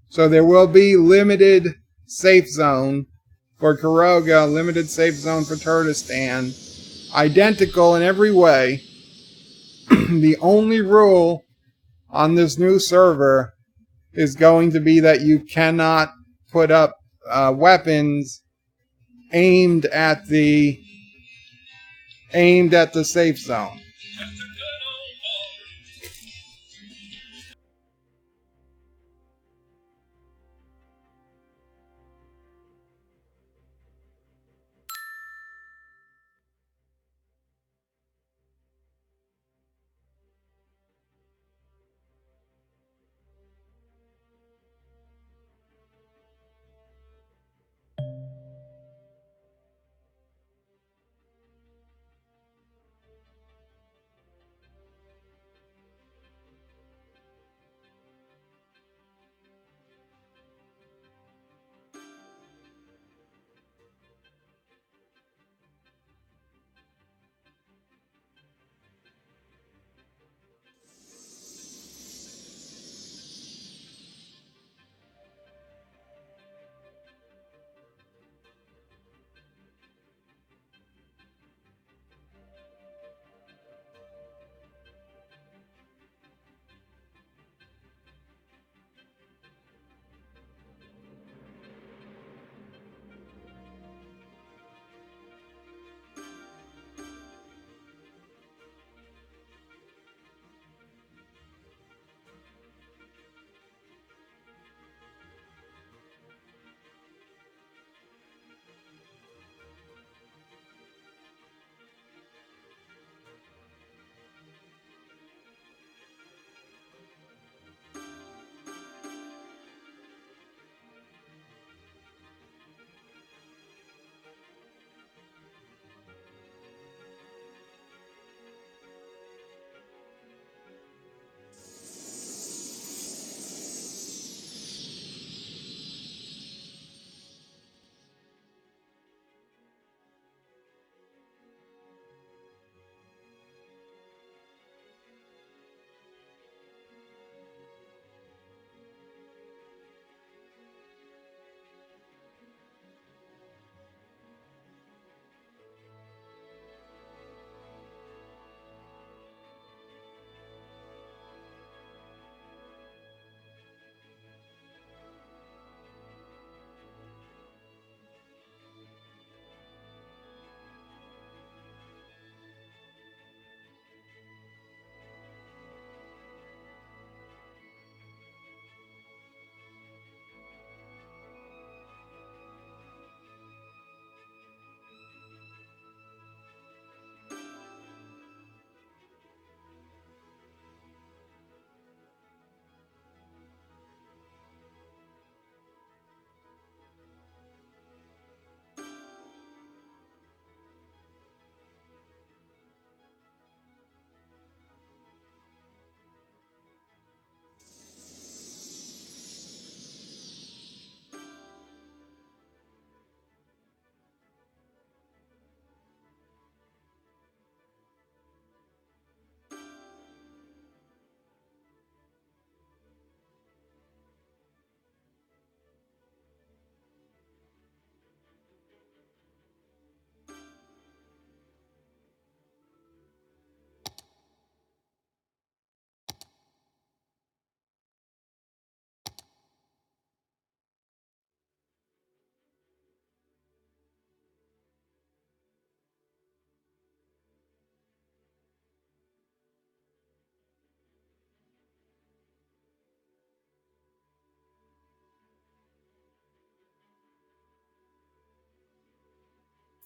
S1: So there will be limited safe zone for Karoga, limited safe zone for Turkestan, identical in every way. The only rule on this new server is going to be that you cannot put up weapons aimed at the safe zone.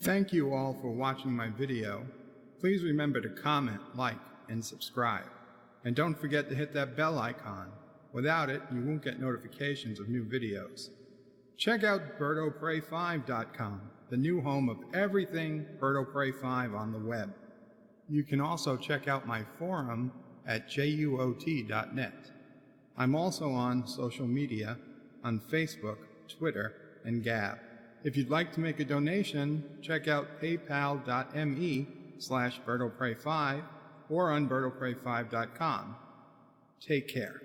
S1: Thank you all for watching my video. Please remember to comment, like, and subscribe. And don't forget to hit that bell icon. Without it, you won't get notifications of new videos. Check out BirdoPrey5.com, the new home of everything BirdoPrey5 on the web. You can also check out my forum at juot.net. I'm also on social media on Facebook, Twitter, and Gab. If you'd like to make a donation, check out paypal.me/BertoPray5 or on BertoPray5.com. Take care.